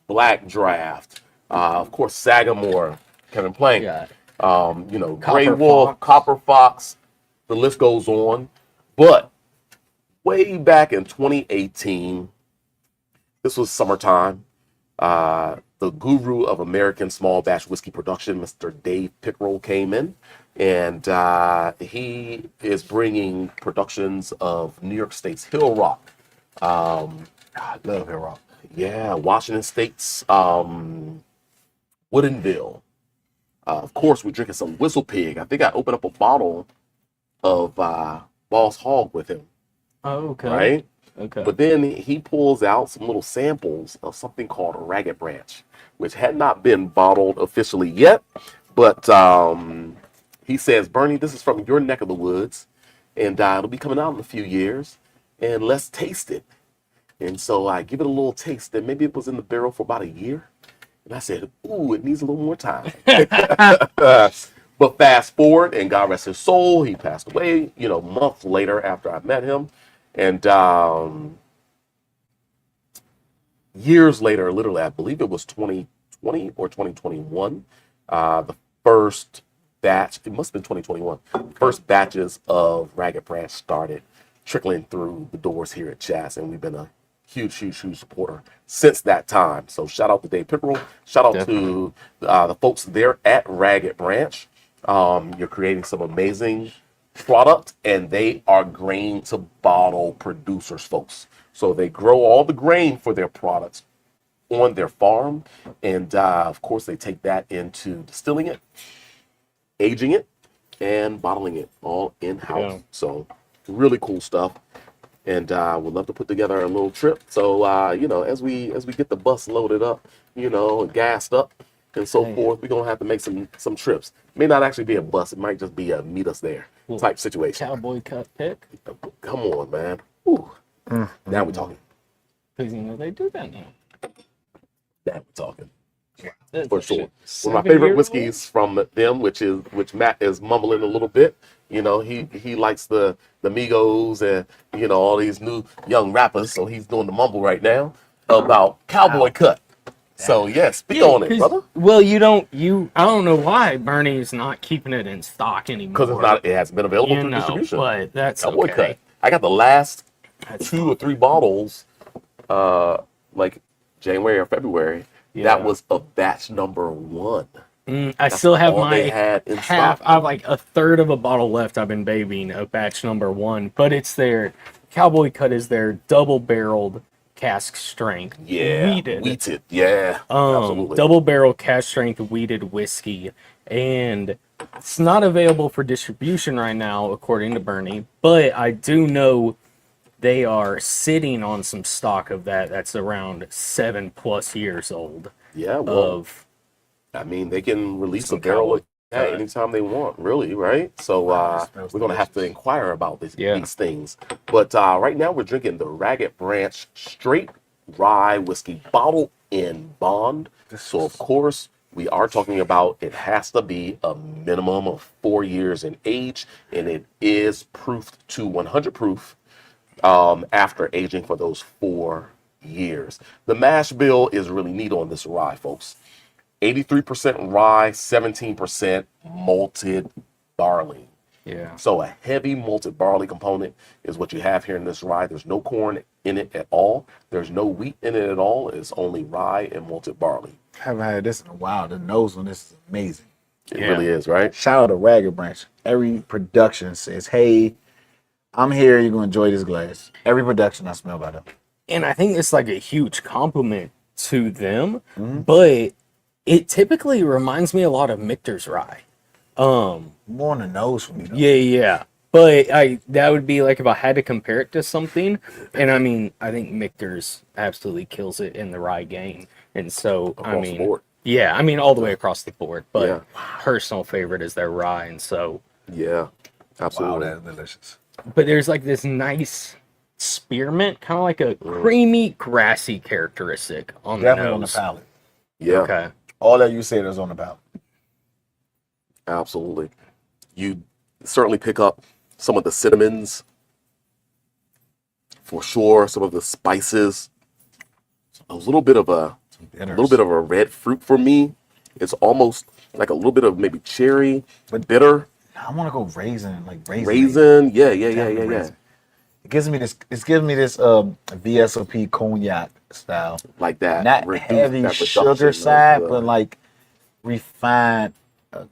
Black Draft. Of course, Sagamore, Kevin Plank. Yeah. You know, Copper Grey Wolf, Fox. Copper Fox, the list goes on. But way back in 2018, this was summertime. The guru of American small batch whiskey production, Mr. Dave Pickrell, came in, and he is bringing productions of New York State's Hill Rock. I love Hill Rock. Yeah, Washington State's Woodinville. Of course, we're drinking some Whistle Pig. I think I opened up a bottle of Boss Hog with him, Oh, okay. right? Okay. But then he pulls out some little samples of something called a Ragged Branch, which had not been bottled officially yet. But he says, Bernie, this is from your neck of the woods, and it'll be coming out in a few years, and let's taste it. And so I give it a little taste, and maybe it was in the barrel for about a year. And I said, ooh, it needs a little more time. But fast forward, and God rest his soul, he passed away, you know, a month later after I met him. And years later, literally, I believe it was 2020 or 2021, the first batch, it must have been 2021, first batches of Ragged Branch started trickling through the doors here at Chas, and we've been a huge supporter since that time. So shout out to Dave Pickerel. Shout out to the folks there at Ragged Branch. You're creating some amazing product, and they are grain to bottle producers, folks. So they grow all the grain for their products on their farm, and of course they take that into distilling it, aging it, and bottling it all in-house. Yeah. So really cool stuff, and we'd love to put together a little trip. So you know, as we get the bus loaded up, you know, and gassed up and so forth, we're gonna have to make some trips. May not actually be a bus; it might just be a meet us there type situation. Cowboy cut pick. Come on, man. Ooh. Now we're talking. Because, you know, they do that now. Now we're talking. That's For a sure. shit. One of my 7 favorite years whiskeys from them, which Matt is mumbling a little bit. You know, he likes the Migos and, you know, all these new young rappers, so he's doing the mumble right now about Cowboy Cut. So yeah, speak on it, 'Cause- brother. Well, I don't know why Bernie's not keeping it in stock anymore. Because it hasn't been available you for know, distribution. but that's Cowboy okay. Cut. I got the last That's 2 or 3 bottles, like January or February. Yeah. That was of batch number 1. I still have all my they had in half. stock. I have like a third of a bottle left. I've been babying of batch number 1, but it's their Cowboy Cut is their double barreled cask strength. Yeah, Wheated. Yeah, absolutely. Double barrel cask strength wheated whiskey, and it's not available for distribution right now, according to Bernie. But I do know they are sitting on some stock of that. That's around 7+ years old. Yeah, well, Of I mean, they can release Some a barrel Cowboy of that Cut. anytime they want, really, right? So smells we're gonna have to delicious. inquire about these Yeah. things. But right now we're drinking the Ragged Branch straight rye whiskey, bottled in bond. So of course we are talking about it has to be a minimum of 4 years in age, and it is proofed to 100 proof after aging for those 4 years. The mash bill is really neat on this rye, folks. 83% rye, 17% malted barley. Yeah. So a heavy malted barley component is what you have here in this rye. There's no corn in it at all. There's no wheat in it at all. It's only rye and malted barley. Haven't had this in a while. The nose on this is amazing. It Yeah. really is, right? Shout out to Ragged Branch. Every production says, "Hey, I'm here. You're gonna enjoy this glass." Every production I smell by them. And I think it's like a huge compliment to them, but it typically reminds me a lot of Michter's rye. More on the nose for me. Though. Yeah. But that would be like if I had to compare it to something, and I mean, I think Michter's absolutely kills it in the rye game. And so, Across the board. yeah, I mean, all the way across the board, but Yeah. personal favorite is their rye. And so, Yeah, Wow, absolutely. that's delicious. but there's like this nice spearmint, kind of like a creamy, grassy characteristic on the Definitely on the nose. palate. Yeah, Okay. All that you said is on the palate. absolutely. You certainly pick up some of the cinnamons, for sure. Some of the spices. A little bit of a red fruit for me. It's almost like a little bit of maybe cherry, but bitter. I want to go raisin, like raisin. Raisin. Yeah. Definitely raisin. It gives me this. It's giving me this VSOP cognac style. Like that. Not reduced- heavy that sugar reduction of side, the- but like refined,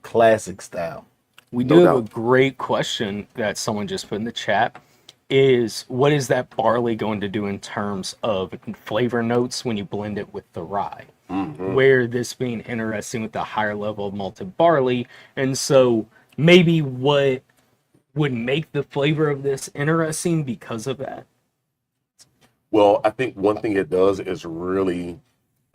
classic style. We No do have doubt. a great question that someone just put in the chat. Is what is that barley going to do in terms of flavor notes when you blend it with the rye? Where this being interesting with the higher level of malted barley, and so maybe what would make the flavor of this interesting because of that. Well, I think one thing it does is really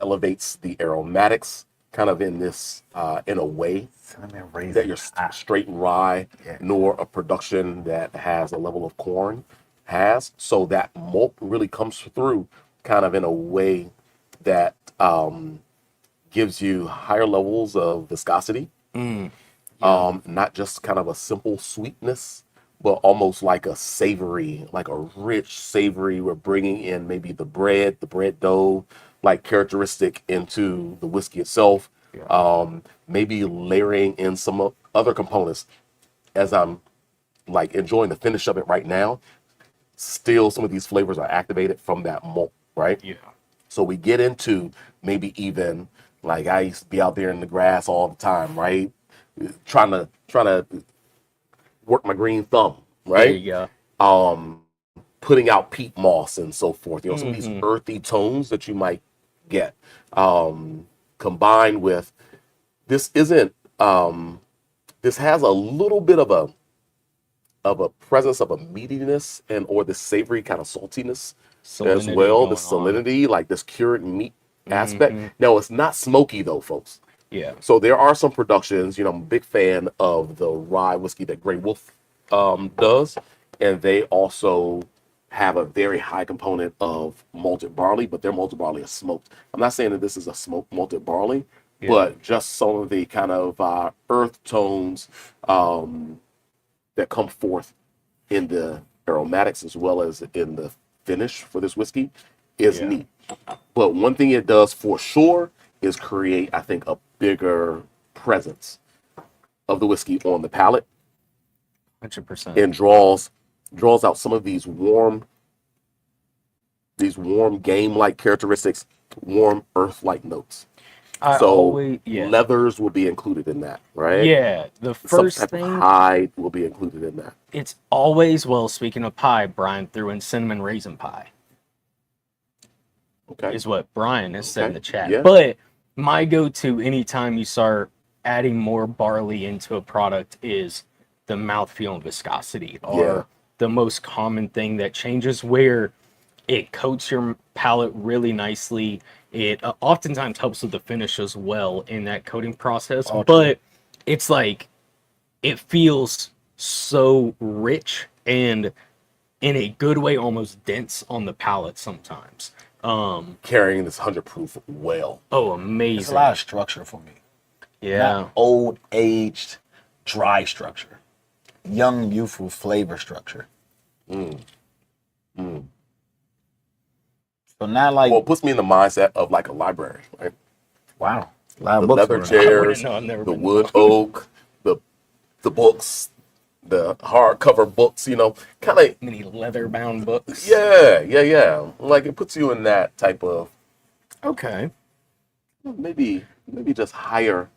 elevates the aromatics kind of in this, in a way Cinnamon raisin. that you're straight rye, Yeah. nor a production that has a level of corn has. So that malt really comes through kind of in a way that gives you higher levels of viscosity. Not just kind of a simple sweetness, but almost like a savory, like a rich savory. We're bringing in maybe the bread dough, like characteristic into the whiskey itself. Maybe layering in some other components as I'm like enjoying the finish of it right now. Still, some of these flavors are activated from that malt, right? Yeah. So we get into maybe even like I used to be out there in the grass all the time, right? Trying to work my green thumb, There right? you go. Putting out peat moss and so forth. You know, some of these earthy tones that you might get, combined with this isn't. This has a little bit of a presence of a meatiness and or the savory kind of saltiness as Salinity well. going The on. salinity, like this cured meat aspect. Now it's not smoky though, folks. Yeah. So there are some productions, you know, I'm a big fan of the rye whiskey that Grey Wolf does, and they also have a very high component of malted barley, but their malted barley is smoked. I'm not saying that this is a smoked malted barley, but just some of the kind of earth tones that come forth in the aromatics as well as in the finish for this whiskey is neat. But one thing it does for sure is create, I think, a bigger presence of the whiskey on the palate 100%. and draws out some of these warm game-like characteristics, warm earth-like notes. So leathers will be included in that, right? Yeah, the Some first type of thing, hide will be included in that. it's always, well, speaking of pie, Brian threw in cinnamon raisin pie, Okay. is what Brian has said in Okay, the chat. yeah. But my go-to anytime you start adding more barley into a product is the mouthfeel and viscosity are the most common thing that changes, where it coats your palate really nicely. It oftentimes helps with the finish as well in that coating process, but it's like it feels so rich and in a good way, almost dense on the palate sometimes. Carrying this 100 proof well. Oh, amazing. It's a lot of structure for me. Yeah. Not old, aged, dry structure. Young, youthful flavor structure. Mm. So not like Well, it puts me in the mindset of like a library, right? wow, a lot The of books leather over there. I wouldn't chairs, know. I've never the been. wood oak, the books, the hardcover books, kind of, Many leather bound books. yeah. Like it puts you in that type of Okay. maybe just higher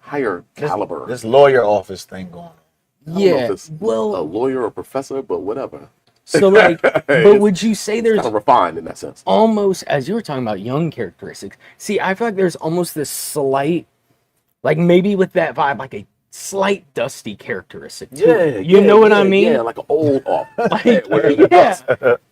caliber. This lawyer office thing going on. I don't know if Yeah. it's a Well, lawyer or professor, but whatever. so like, but It's- would you say It's there's kind of refined in that sense. almost, as you were talking about young characteristics? See, I feel like there's almost this slight, like maybe with that vibe, like a slight dusty characteristic to it. You know what I mean? Yeah, like an old off. Like, Where the yeah. dust-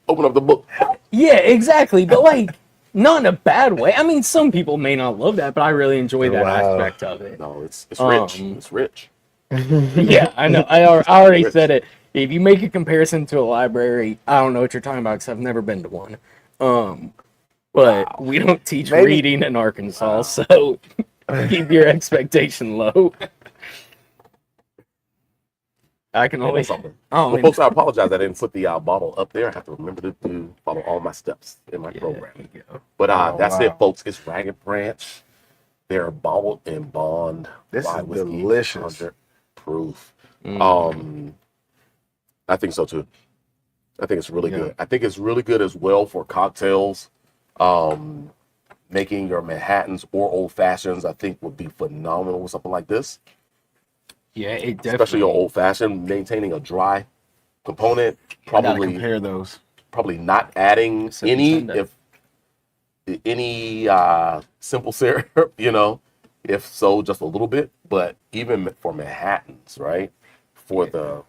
open up the book. Yeah, exactly. But like, not in a bad way. I mean, some people may not love that, but I really enjoy that Wow. aspect of it. No, it's rich. It's rich. Yeah, I know. I already Rich. said it. If you make a comparison to a library, I don't know what you're talking about because I've never been to one. But we don't teach Maybe- reading in Arkansas, so keep your expectation low. I can only. Something. Oh, Well, folks, I apologize. I didn't put the bottle up there. I have to remember to follow all my steps in my program. But Oh, that's wow. it, folks. It's Ragged Branch. They're bottled in bond. This rye is whiskey, delicious. 100 proof. Mm. I think so too. I think it's really Yeah. good. I think it's really good as well for cocktails. Making your Manhattans or old fashions, I think, would be phenomenal with something like this. Yeah, it definitely. Especially your old fashioned, maintaining a dry component. I gotta Probably compare those. not adding Sip and any send it. if any simple syrup, if so, just a little bit. But even for Manhattans, right? For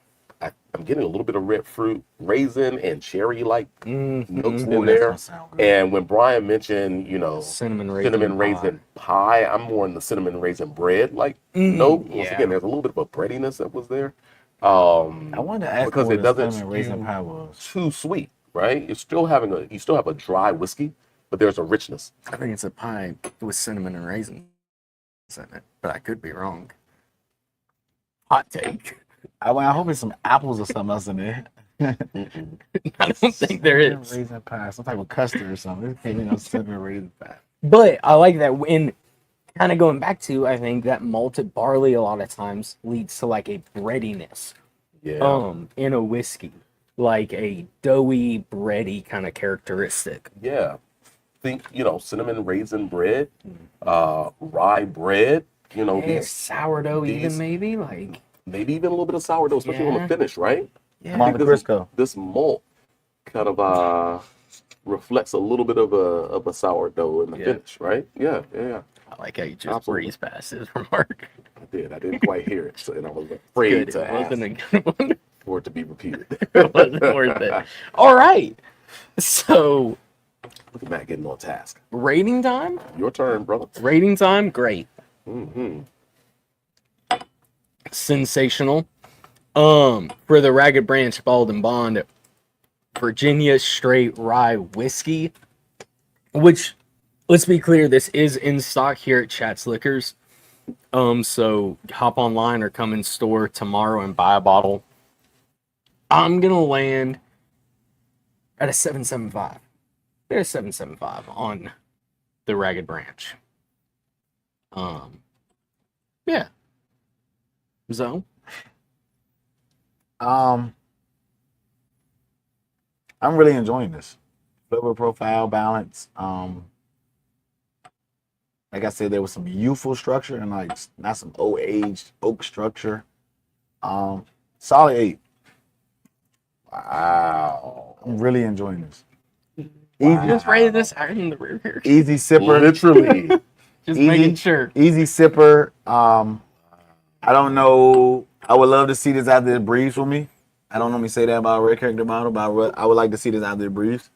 I'm getting a little bit of red fruit, raisin, and cherry like notes Ooh, in that's there. gonna sound good. And when Brian mentioned, Cinnamon raisin raisin pie, I'm more in the cinnamon raisin bread like note. Once yeah. again, there's a little bit of a breadiness that was there. I wanted to ask because what it the doesn't cinnamon raisin skew pie was. too sweet, right? You still have a dry whiskey, but there's a richness. I think it's a pie with cinnamon and raisins in it, but I could be wrong. Hot take. I hope it's some apples or something else in there. I don't think there Cinnamon is. raisin pie, some type of custard or something. It came in on cinnamon raisin pie. But I like that when kind of going back to, I think that malted barley a lot of times leads to like a breadiness Yeah. in a whiskey. Like a doughy, bready kind of characteristic. Yeah. Think, cinnamon raisin bread, rye bread, Yeah, these sourdough these- even maybe like maybe even a little bit of sourdough, especially on Yeah. the finish, right? yeah. Monte Cristo. This malt kind of reflects a little bit of a sourdough in the Yeah. finish, right? Yeah. I like how you just Absolutely. breeze past his remark. I didn't quite hear it, and I was afraid Good. to It ask wasn't a good one. for it to be repeated. It wasn't worth it. All right. So Look at Matt getting on task. rating time? Your turn, brother. Rating time, great. Mm-hmm. Sensational. For the Ragged Branch Bald and Bond Virginia Straight Rye Whiskey, which, let's be clear, this is in stock here at Chat's Liquors. So hop online or come in store tomorrow and buy a bottle. I'm gonna land at a 7.75. There's 7.75 on the Ragged Branch. Yeah. So I'm really enjoying this. Flavor profile, balance. Like I said, there was some youthful structure and like not some old aged oak structure. Solid 8. Wow. I'm really enjoying this. you just rated this higher than the rear here. Easy sipper. Literally. Just Easy. making sure. Easy sipper. I don't know. I would love to see this after it breathes for me. I don't normally say that about a red character bottle, but I would like to see this after it breathes.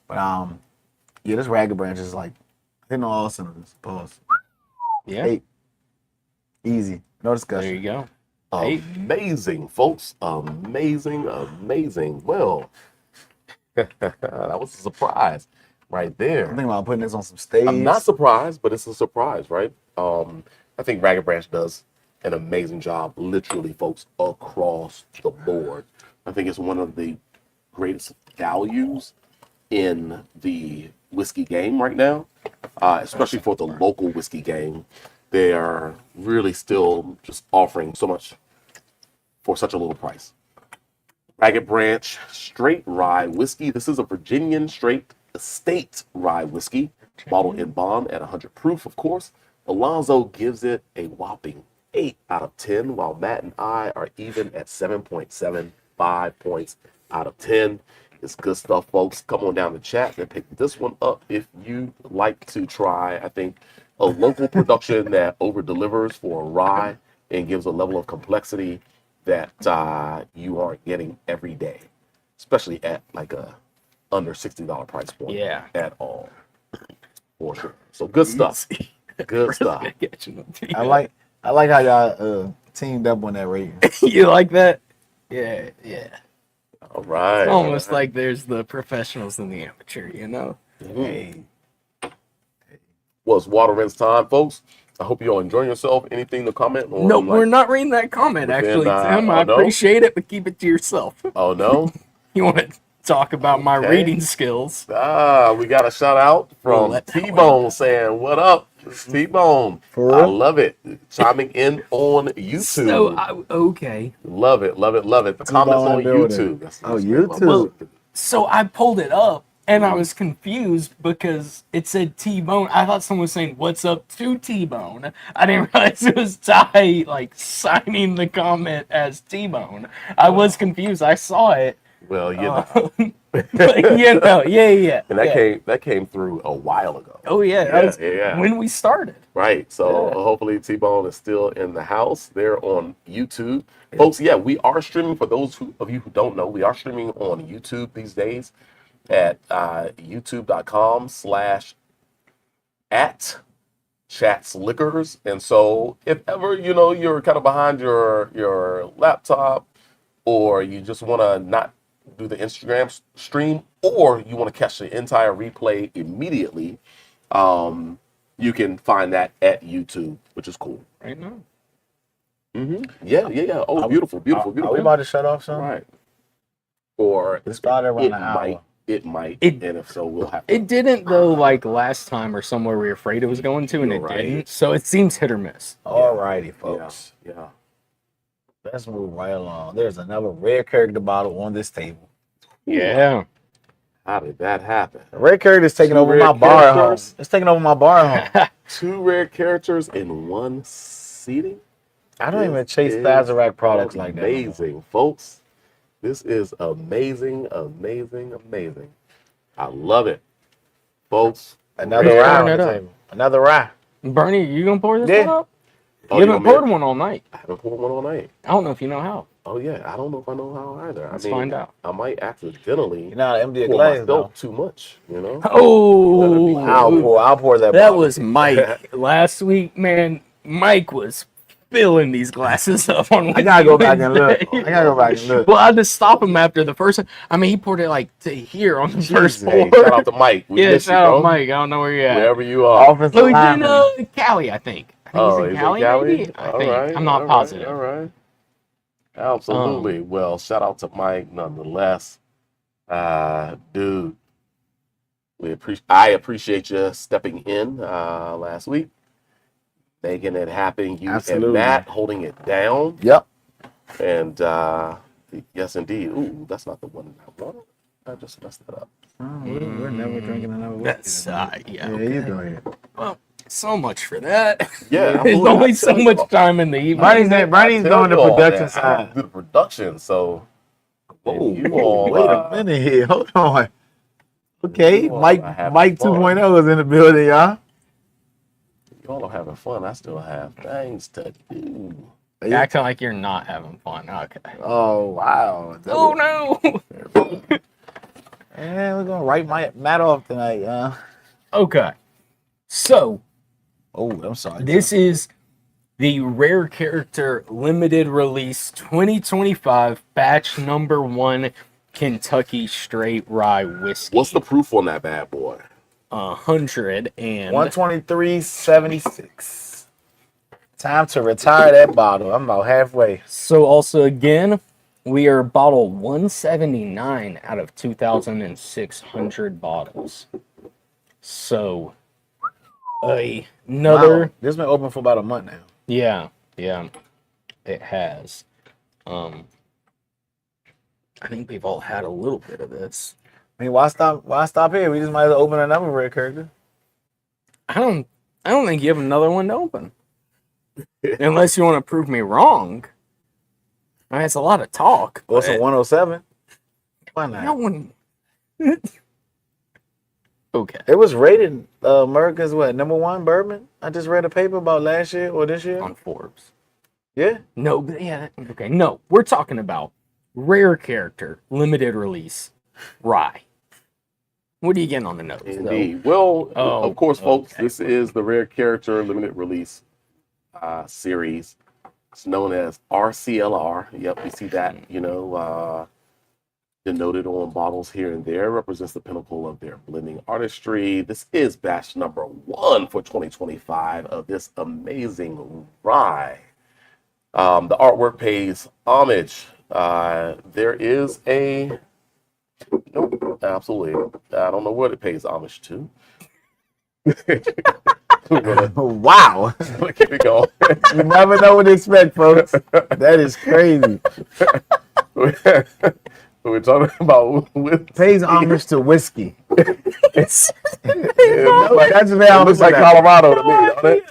But yeah, this Ragged Branch is like hitting on all cylinders. Pause. Yeah. 8. Easy. No There discussion. you go. Hey. Amazing, folks. Amazing. Well, that was a surprise right I'm there. thinking about putting this on some stage. I'm not surprised, but it's a surprise, right? I think Ragged Branch does an amazing job, literally, folks, across the board. I think it's one of the greatest values in the whiskey game right now, especially for the local whiskey game. They are really still just offering so much for such a little price. Ragged Branch Straight Rye Whiskey. This is a Virginian straight estate rye whiskey, bottled in bond at 100 proof, of course. Alonzo gives it a whopping 8 out of 10, while Matt and I are even at 7.75 points out of 10. It's good stuff, folks. Come on down to chat and pick this one up if you like to try, I think, a local production that over delivers for a rye and gives a level of complexity that you aren't getting every day, especially at like a under $60 price point. Yeah. At all, for sure. So good stuff. Good stuff. I like how y'all teamed up on that rating. You like that? Yeah, yeah. All right. It's almost like there's the professionals and the amateur, you know? Hey, Well, it's water rinse time, folks. I hope you all enjoying yourself. Anything to comment on? Nope, we're not reading that comment, within, actually, Tim. oh, I no? appreciate it, but keep it to yourself. Oh, no? You want to talk about my Okay. reading skills? We got a shout out from Let that T-Bone saying, "What up, it's T-Bone? For I real? love it." Chiming in on YouTube. So, okay. Love it, love it, love it. The comments T-Bone on in the building. YouTube. That's Oh, great. YouTube. Well, so I pulled it up, and I was confused because it said T-Bone. I thought someone was saying, "What's up to T-Bone?" I didn't realize it was Ty, like, signing the comment as T-Bone. I was confused. I saw it. Well, you know, But, you know, yeah. and that came through a while ago. Oh, yeah. That was yeah. when we started. Right. So Yeah. hopefully T-Bone is still in the house there on YouTube. Folks, yeah, we are streaming. For those of you who don't know, we are streaming on YouTube these days at youtube.com/@chatslickers. And so if ever, you know, you're kind of behind your laptop, or you just want to not do the Instagram stream, or you want to catch the entire replay immediately, you can find that at YouTube, which is cool. Right now. Yeah. Oh, beautiful. Are we about to shut off something? Right. Or It started around it an hour. might. It might. It- And if so, we'll have to. It didn't, though, like last time or somewhere we were afraid it was going to, and You're it right. didn't. So it seems hit or miss. Alrighty, folks. Yeah. Let's move right along. There's another rare character bottle on this table. Yeah. How did that happen? The rare character is taking Two over rare my bar at home. characters? It's taking over my bar at home. 2 rare characters in one seating? I don't even This chase is Sazerac products like that. Amazing, folks. This is amazing. I love it, folks. Another Rare rye on it the up. table. Another rye. Bernie, you gonna pour this Yeah. one up? Oh, You haven't want me poured to- one all night. I haven't poured one all night. I don't know if you know how. Oh yeah, I don't know if I know how either. Let's I mean, find out. I might accidentally You know how to empty a pour glass, though. myself too much. You know. Oh, I'll pour that that bottle. was Mike last week, man. Mike was filling these glasses up on. I gotta go back and look. Well, I had to stop him after the first. I mean, he poured it like to here on the first Hey, pour. shout out to Mike. We Yeah, miss you, shout out bro. Mike. I don't know where you're at. Wherever you are. Offensive Oh, he's in lineman. Cali, I think. Oh, he's he's in Cali, maybe? I All think. right, I'm not all right, positive. All right. Absolutely. Well, shout out to Mike nonetheless. Dude, I appreciate you stepping in last week, making it happen. You Absolutely. and Matt holding it down. Yep. And yes, indeed. Ooh, that's not the one I wanted. I just messed that up. We're never drinking another whiskey. That's, yeah. Yeah, Okay. you doing it. Well, so much for that. Yeah, There's absolutely. only I so tell much you, time in the evening. Bernie's tell doing the you all production that. I side. do the production, so. Oh, you all, wait a minute here. Hold on. Okay, You all Mike are having Mike fun. 2.0 is in the building, y'all. Y'all are having fun. I still have things to do. You're acting like you're not having fun. Okay. Oh wow. Oh no. And we're gonna write Matt off tonight, Okay. So Oh, I'm sorry. this is the Rare Character Limited Release 2025 Batch Number 1 Kentucky Straight Rye Whiskey. What's the proof on that bad boy? 100 and 123.76. Time to retire that bottle. I'm about halfway. So also again, we are bottle 179 out of 2,600 bottles. So another Wow. This been open for about a month now. yeah, it has. I think we've all had a little bit of this. I mean, why stop? Why stop here? We just might as well open another rare character. I don't think you have another one to open. Unless you want to prove me wrong. I mean, it's a lot of talk. Also, but 107. Why not? no one. Okay. It was rated America's what #1 bourbon. I just read a paper about last year or this year. On Forbes. Yeah. No, but yeah. Okay. No, we're talking about rare character, limited release, rye. What are you getting on the nose? Indeed. Well, Oh, of course, folks, okay. this is the Rare Character Limited Release series. It's known as RCLR. Yep, we see that, denoted on bottles here and there. Represents the pinnacle of their blending artistry. This is batch number 1 for 2025 of this amazing rye. The artwork pays homage. There is a... Nope, absolutely. I don't know what it pays homage to. Wow. Keep it going. You never know what to expect, folks. That is crazy. We're talking about with Pays homage to whiskey. It's That's very it looks like Colorado to me, don't it?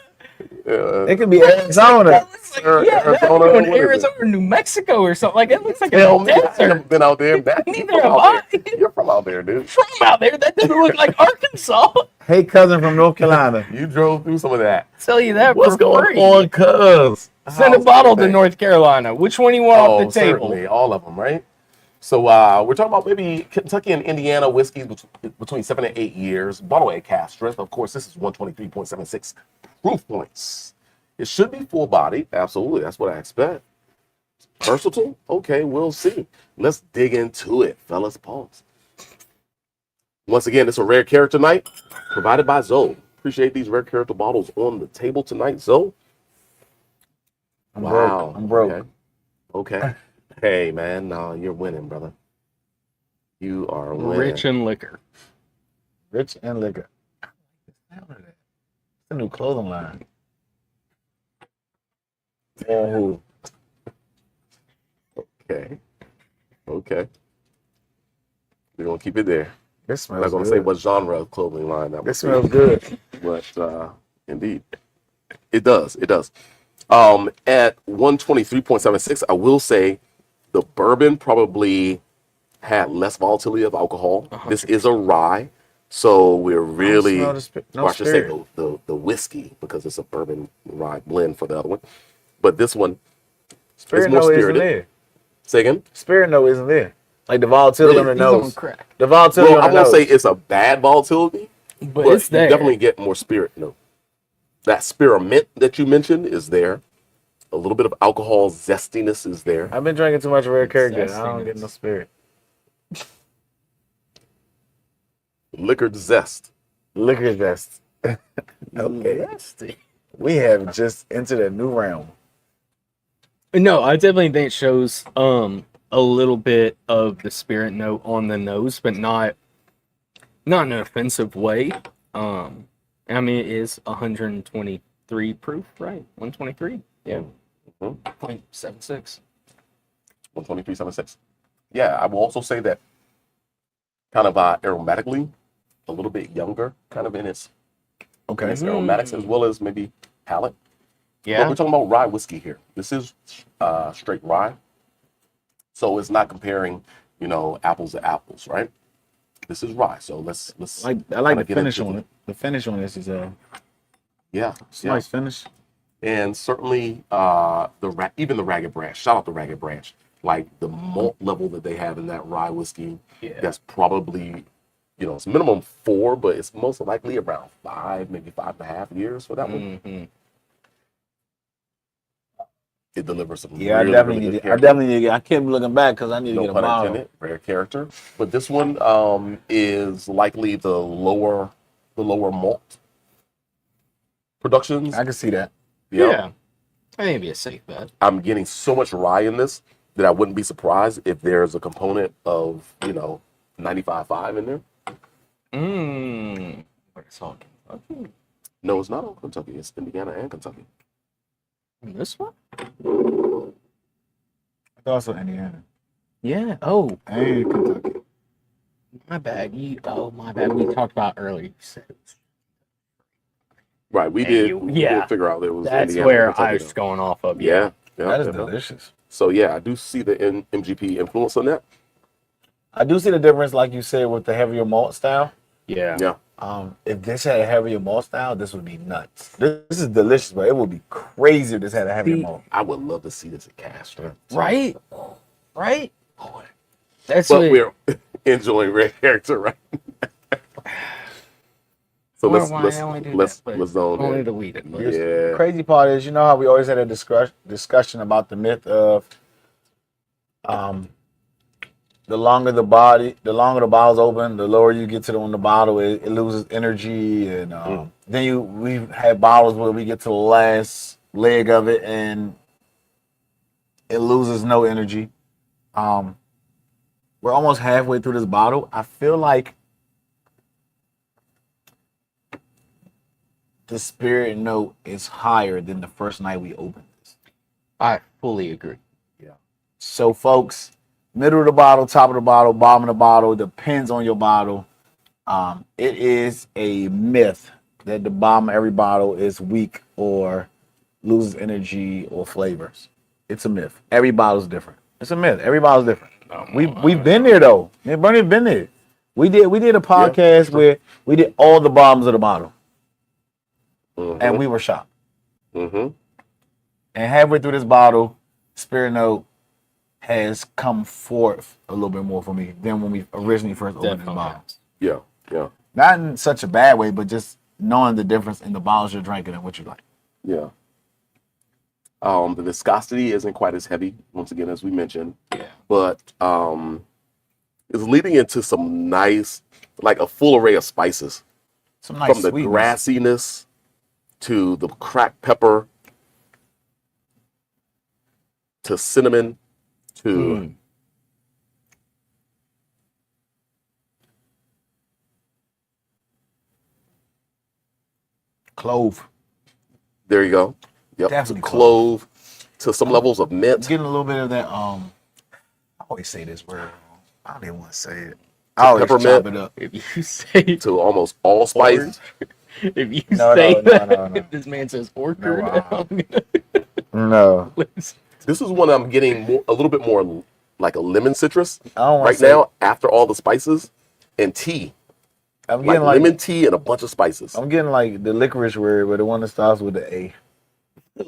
It could be Arizona. Arizona, New Mexico, or something like that. It looks like Hell, a man, I desert. haven't been out there. Neither have I. You're from out there, dude. From out there, that doesn't look like Arkansas. Hey, cousin from North Carolina. You drove through some of that. Tell you that What's for going free. on, cuz? Send a How's bottle to everything? North Carolina. Which one do you want off the table? Certainly, all of them, right? So we're talking about maybe Kentucky and Indiana whiskeys between 7 and 8 years. Bottle age cast strength. Of course, this is 123.76 proof points. It should be full bodied. Absolutely, that's what I expect. Versatile? Okay, we'll see. Let's dig into it, fellas. Pause. Once again, it's a rare character night provided by Zoe. Appreciate these rare character bottles on the table tonight, Zoe. I'm Wow. broke. I'm broke. Okay. Hey, man, no, you're winning, brother. You are winning. Rich in liquor. Rich and liquor. It's a new clothing line. Oh, Okay. We're gonna keep it there. this I'm smells not gonna good. say what genre of clothing line that This was. smells good. But indeed, it does. It does. At 123.76, I will say the bourbon probably had less volatility of alcohol. This is a rye, so we're really, smell the no or I should say spirit. the whiskey, because it's a bourbon rye blend for the other one. But this one Spirit is more note isn't spirited. there. Say again? Spirit note isn't there. Like the volatility Really? on the He's on nose. crack. The volatility Well, I on the won't nose. say it's a bad volatility, But but it's there. you definitely get more spirit note. That spearmint that you mentioned is there. A little bit of alcohol zestiness is there. I've been drinking too much rare character. I don't Zestiness. get no spirit. Liquored zest. Liquor zest. Okay. Nasty. We have just entered a new realm. No, I definitely think it shows a little bit of the spirit note on the nose, but not in an offensive way. I mean, it is 123 proof, right? 123? Yeah. Mhm. 0.76. 123.76. Yeah, I will also say that kind of aromatically, a little bit younger, kind of in its Okay. aromatics, as well as maybe palate. But Yeah. we're talking about rye whiskey here. This is straight rye. So it's not comparing, apples to apples, right? This is rye. So let's I like kinda the get finish into on it. The finish on this is yeah. it's a nice finish. And certainly even the Ragged Branch. Shout out to Ragged Branch. Like the malt level that they have in that rye whiskey, Yeah. that's probably, it's minimum 4, but it's most likely around 5, maybe 5.5 years for that one. Mhm. It delivers some Yeah, really, I definitely really good need it. I character. definitely need it. I kept looking back because I need to No get a pun bottle. intended, rare character. But this one is likely the lower malt productions. I can see that. Yeah. Yeah. I think it'd be a safe bet. I'm getting so much rye in this that I wouldn't be surprised if there's a component of 95.5 in there. But it's all Kentucky. No, it's not all Kentucky. It's Indiana and Kentucky. This one? It's also Indiana Yeah. Oh, and Kentucky. my bad. My bad. We talked about earlier. You said it was- Right, we And did. you- We yeah. did figure out there was That's Indiana where and Kentucky, I was though. going off of. Yeah, yeah, That is yeah. delicious. So yeah, I do see the MGP influence on that. I do see the difference, like you said, with the heavier malt style. Yeah. Yeah, If this had a heavier malt style, this would be nuts. This is delicious, but it would be crazy if this had a heavier See, malt. I would love to see this at cask strength. Right. Right. Boy. That's But what. we're enjoying Red Character right now. So Well, let's why let's I only do let's that, but let's zone only in. to weed it. But Yeah. Crazy part is, you know how we always had a discussion about the myth of the longer the bottle's open, the lower you get to on the bottle, it loses energy, and we had bottles where we get to the last leg of it and it loses no energy. We're almost halfway through this bottle. I feel like the spirit note is higher than the first night we opened this. I fully agree. So, folks, middle of the bottle, top of the bottle, bottom of the bottle, depends on your bottle. It is a myth that the bottom of every bottle is weak or loses energy or flavors. It's a myth. Every bottle's different. It's a myth. Every bottle's different. We've been there though. Me and Bernie's been there. We did a podcast where we did all the bottoms of the bottle, and we were shocked. Mm-hmm. And halfway through this bottle, Spirit Note has come forth a little bit more for me than when we originally first opened this bottle. Yeah, yeah, Not in such a bad way, but just knowing the difference in the bottles you're drinking and what you like. yeah. The viscosity isn't quite as heavy, once again, as we mentioned. Yeah. But it's leading into some nice, like a full array of spices. Some nice From the sweetness. grassiness to the cracked pepper to cinnamon to Clove. there you go. Yep. Definitely To clove to some levels of mint. Getting a little bit of that. I always say this word. I don't even want to say it. I always peppermint. chop it up. If you say To almost all spice. if you No, say no, that, no. if this man says orchard, No, I'm gonna No, lose. This is one I'm getting a little bit more like a lemon citrus I don't want right to say. now after all the spices and tea. I'm Like getting like lemon tea and a bunch of spices. I'm getting like the licorice word, but the one that starts with the A.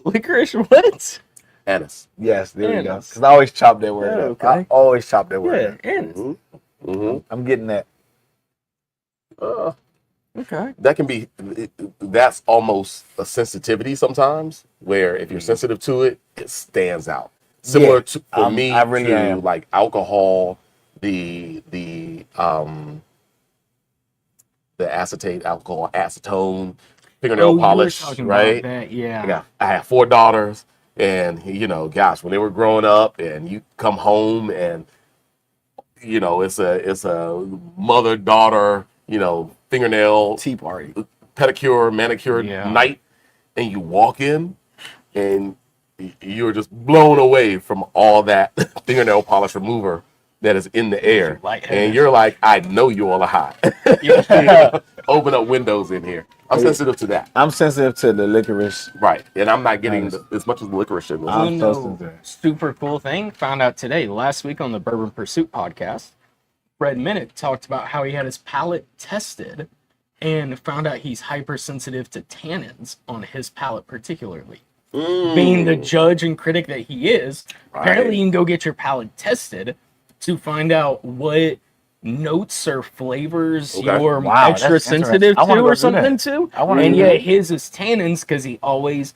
Licorice, what? Anise. Yes, there you go. Anise. Because I always chop that word Oh, up. I okay. always chop that word Yeah, up. and Mm-hmm. I'm getting that. okay. That can be, that's almost a sensitivity sometimes, where if you're sensitive to it, it stands out. Similar Yeah, to, for me, I really to am. like alcohol, the acetate alcohol, acetone, fingernail Oh, you were polish, talking right? about that, yeah. I have 4 daughters, and gosh, when they were growing up, and you come home, and it's a mother daughter, fingernail Tea party. pedicure manicure Yeah. night, and you walk in, and you're just blown away from all that fingernail polish remover that is in the air, lightheaded. and you're like, I know you all are hot. Yeah. Open up windows in here. I'm sensitive to that. I'm sensitive to the licorice. Right, and I'm not getting Nice. as much as licorice in this. I'm so No, sensitive. super cool thing. Found out today, last week on the Bourbon Pursuit podcast, Fred Minnick talked about how he had his palate tested and found out he's hypersensitive to tannins on his palate particularly. Being the judge and critic that he is, apparently you can go get your palate tested to find out what notes or flavors Okay. you're Wow, extra that's sensitive interesting. I wanna to go or do something that. to. I wanna And do yet that. his is tannins because he always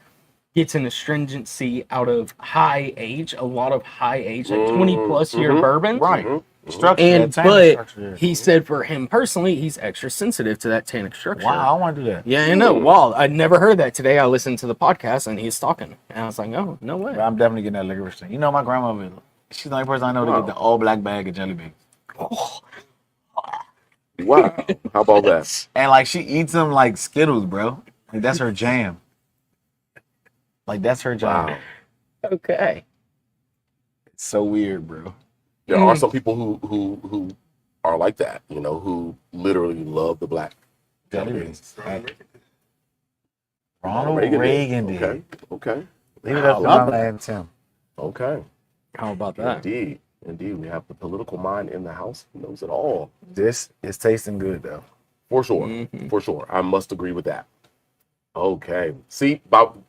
gets an astringency out of high age, a lot of high age, like 20 plus year bourbons. Right. Structure. And tannic but structure, yeah. he said for him personally, he's extra sensitive to that tannic structure. Wow, I want to do that. Yeah, I know. Wow, I'd never heard that today. I listened to the podcast and he's talking, and I was like, oh, no way. But I'm definitely getting that licorice thing. You know, my grandmother, she's the only person I know to Wow. get the all black bag of jelly beans. Wow. How about that? And like she eats them like Skittles, bro. Like that's her jam. Like that's her jam. Wow. Okay. It's so weird, bro. There are some people who are like that, you know, who literally love the black Jelly jelly beans. beans. Ronald Reagan did. Okay. Okay. Leave it up to How my man Tim. Okay. How about that? Indeed. Indeed. We have the political mind in the house who knows it all. This is tasting good though. For sure. Mhm. For sure. I must agree with that. Okay. See, about,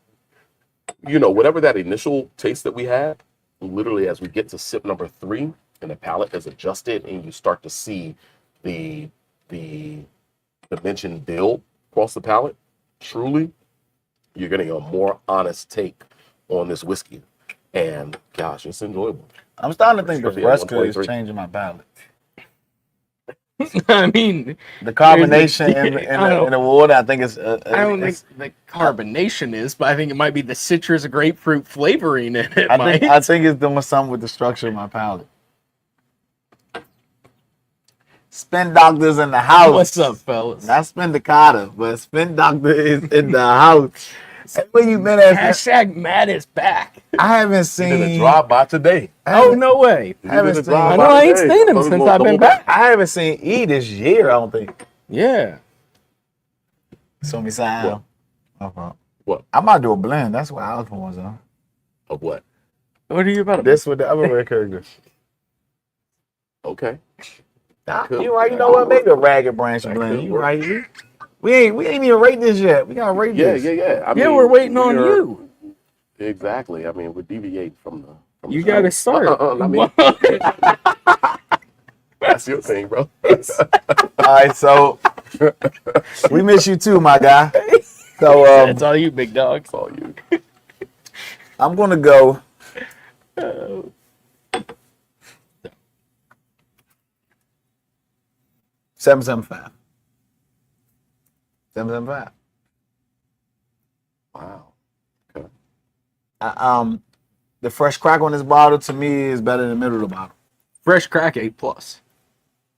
you know, whatever that initial taste that we had, literally as we get to sip number 3 and the palate is adjusted and you start to see the dimension build across the palate, truly, you're getting a more honest take on this whiskey. And gosh, it's enjoyable. I'm starting to think the Especially at Fresca is 1.3. changing my palate. I mean, The carbonation in I don't- the water, I think it's. I don't think the carbonation is, but I think it might be the citrus grapefruit flavoring in it. I think it's doing something with the structure of my palate. Spin Doctor's in the house. What's up, fellas? Not Spendicata, but Spin Doctor is in the house. And where you been at? Hashtag Matt is back. I haven't He did a seen. drive by today. Oh, no way. He haven't did a seen- drive I by know I ain't today. seen him So since we'll I've been double back. I haven't seen E this year. I don't think. Yeah. So me sound. What? I might do a blend. That's what I was on. Of what? What are you about to This with the other red character. Okay. You right? You know what? Maybe a ragged branch That blend. could You work. right? We ain't even rate this yet. We gotta rate Yeah, this. yeah. I Yeah, mean, we're waiting on we're- you. Exactly. I mean, we're deviating from the. From You the got to show. start. I mean, that's your thing, bro. All right, so we miss you too, my guy. So That's all you, big dog. That's all you. I'm gonna go. 775. 775. Wow. Okay. The fresh crack on this bottle to me is better than the middle of the bottle. Fresh crack, A+.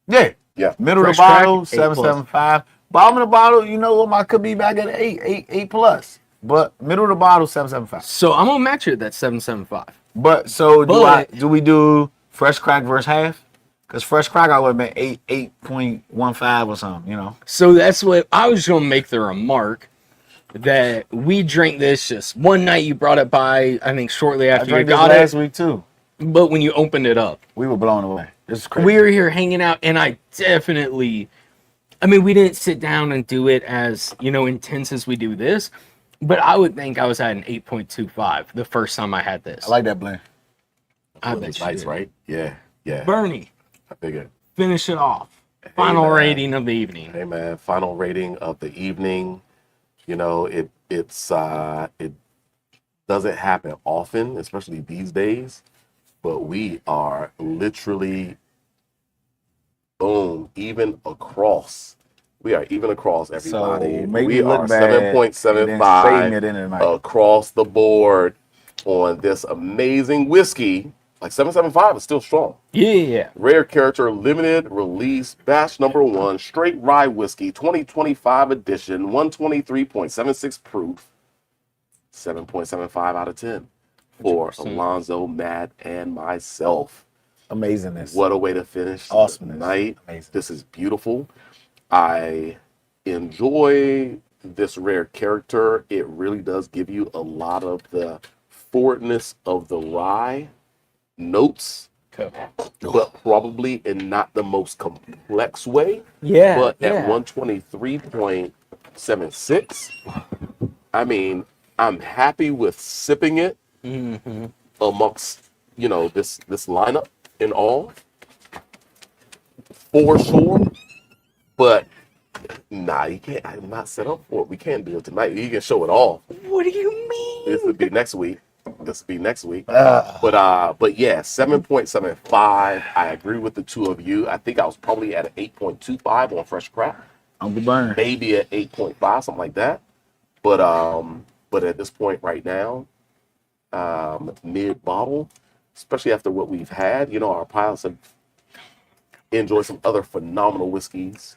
Yeah. Yeah. Middle Fresh of the bottle, crack, 8+. 775. Bottom of the bottle, you know what? I could be back at 8 plus. But middle of the bottle, 775. So I'm going to match it at 775. But so But- do we do fresh crack versus half? Because fresh crack I would have been 8.15 or something, you know. So that's what I was going to make the remark that we drank this just one night. You brought it by, I think, shortly I after you drank this got last it. week too. But when you opened it up, We were blown away. This is crazy. we were here hanging out, and I definitely, I mean, we didn't sit down and do it as, you know, intense as we do this, but I would think I was at an 8.25 the first time I had this. I like that blend. I Well, bet it's you nice, did. right? Yeah. Yeah. Bernie, I figure. finish it off. Final man. rating of the evening. Hey man, final rating of the evening. You know, it doesn't happen often, especially these days. But we are literally, boom, even across. We are even across everybody. So make We me look are bad and then shading 7.75 it in tonight. across the board on this amazing whiskey. Like 7.75 is still strong. Yeah. Rare Character Limited Release Batch Number 1 Straight Rye Whiskey 2025 edition, 123.76 proof, 7.75 out of 10 for 100%. Alonzo, Matt, and myself. Amazingness. What a way to finish Awesomeness. the night. Amazing. This is beautiful. I enjoy this Rare Character. It really does give you a lot of the forwardness of the rye notes, but probably in not the most complex way. Yeah. But yeah. at 123.76, I mean, I'm happy with sipping it amongst, you know, this lineup in all, for sure. But nah, you can't. I'm not set up for it. We can't do it tonight. You can show it off. What do you mean? This would be next week. This will be next week. Ah. But yeah, 7.75. I agree with the two of you. I think I was probably at an 8.25 on Fresh Crack. Uncle Burn. Maybe at 8.5, something like that. But at this point right now, mid bottle, especially after what we've had, our pilots have enjoyed some other phenomenal whiskeys.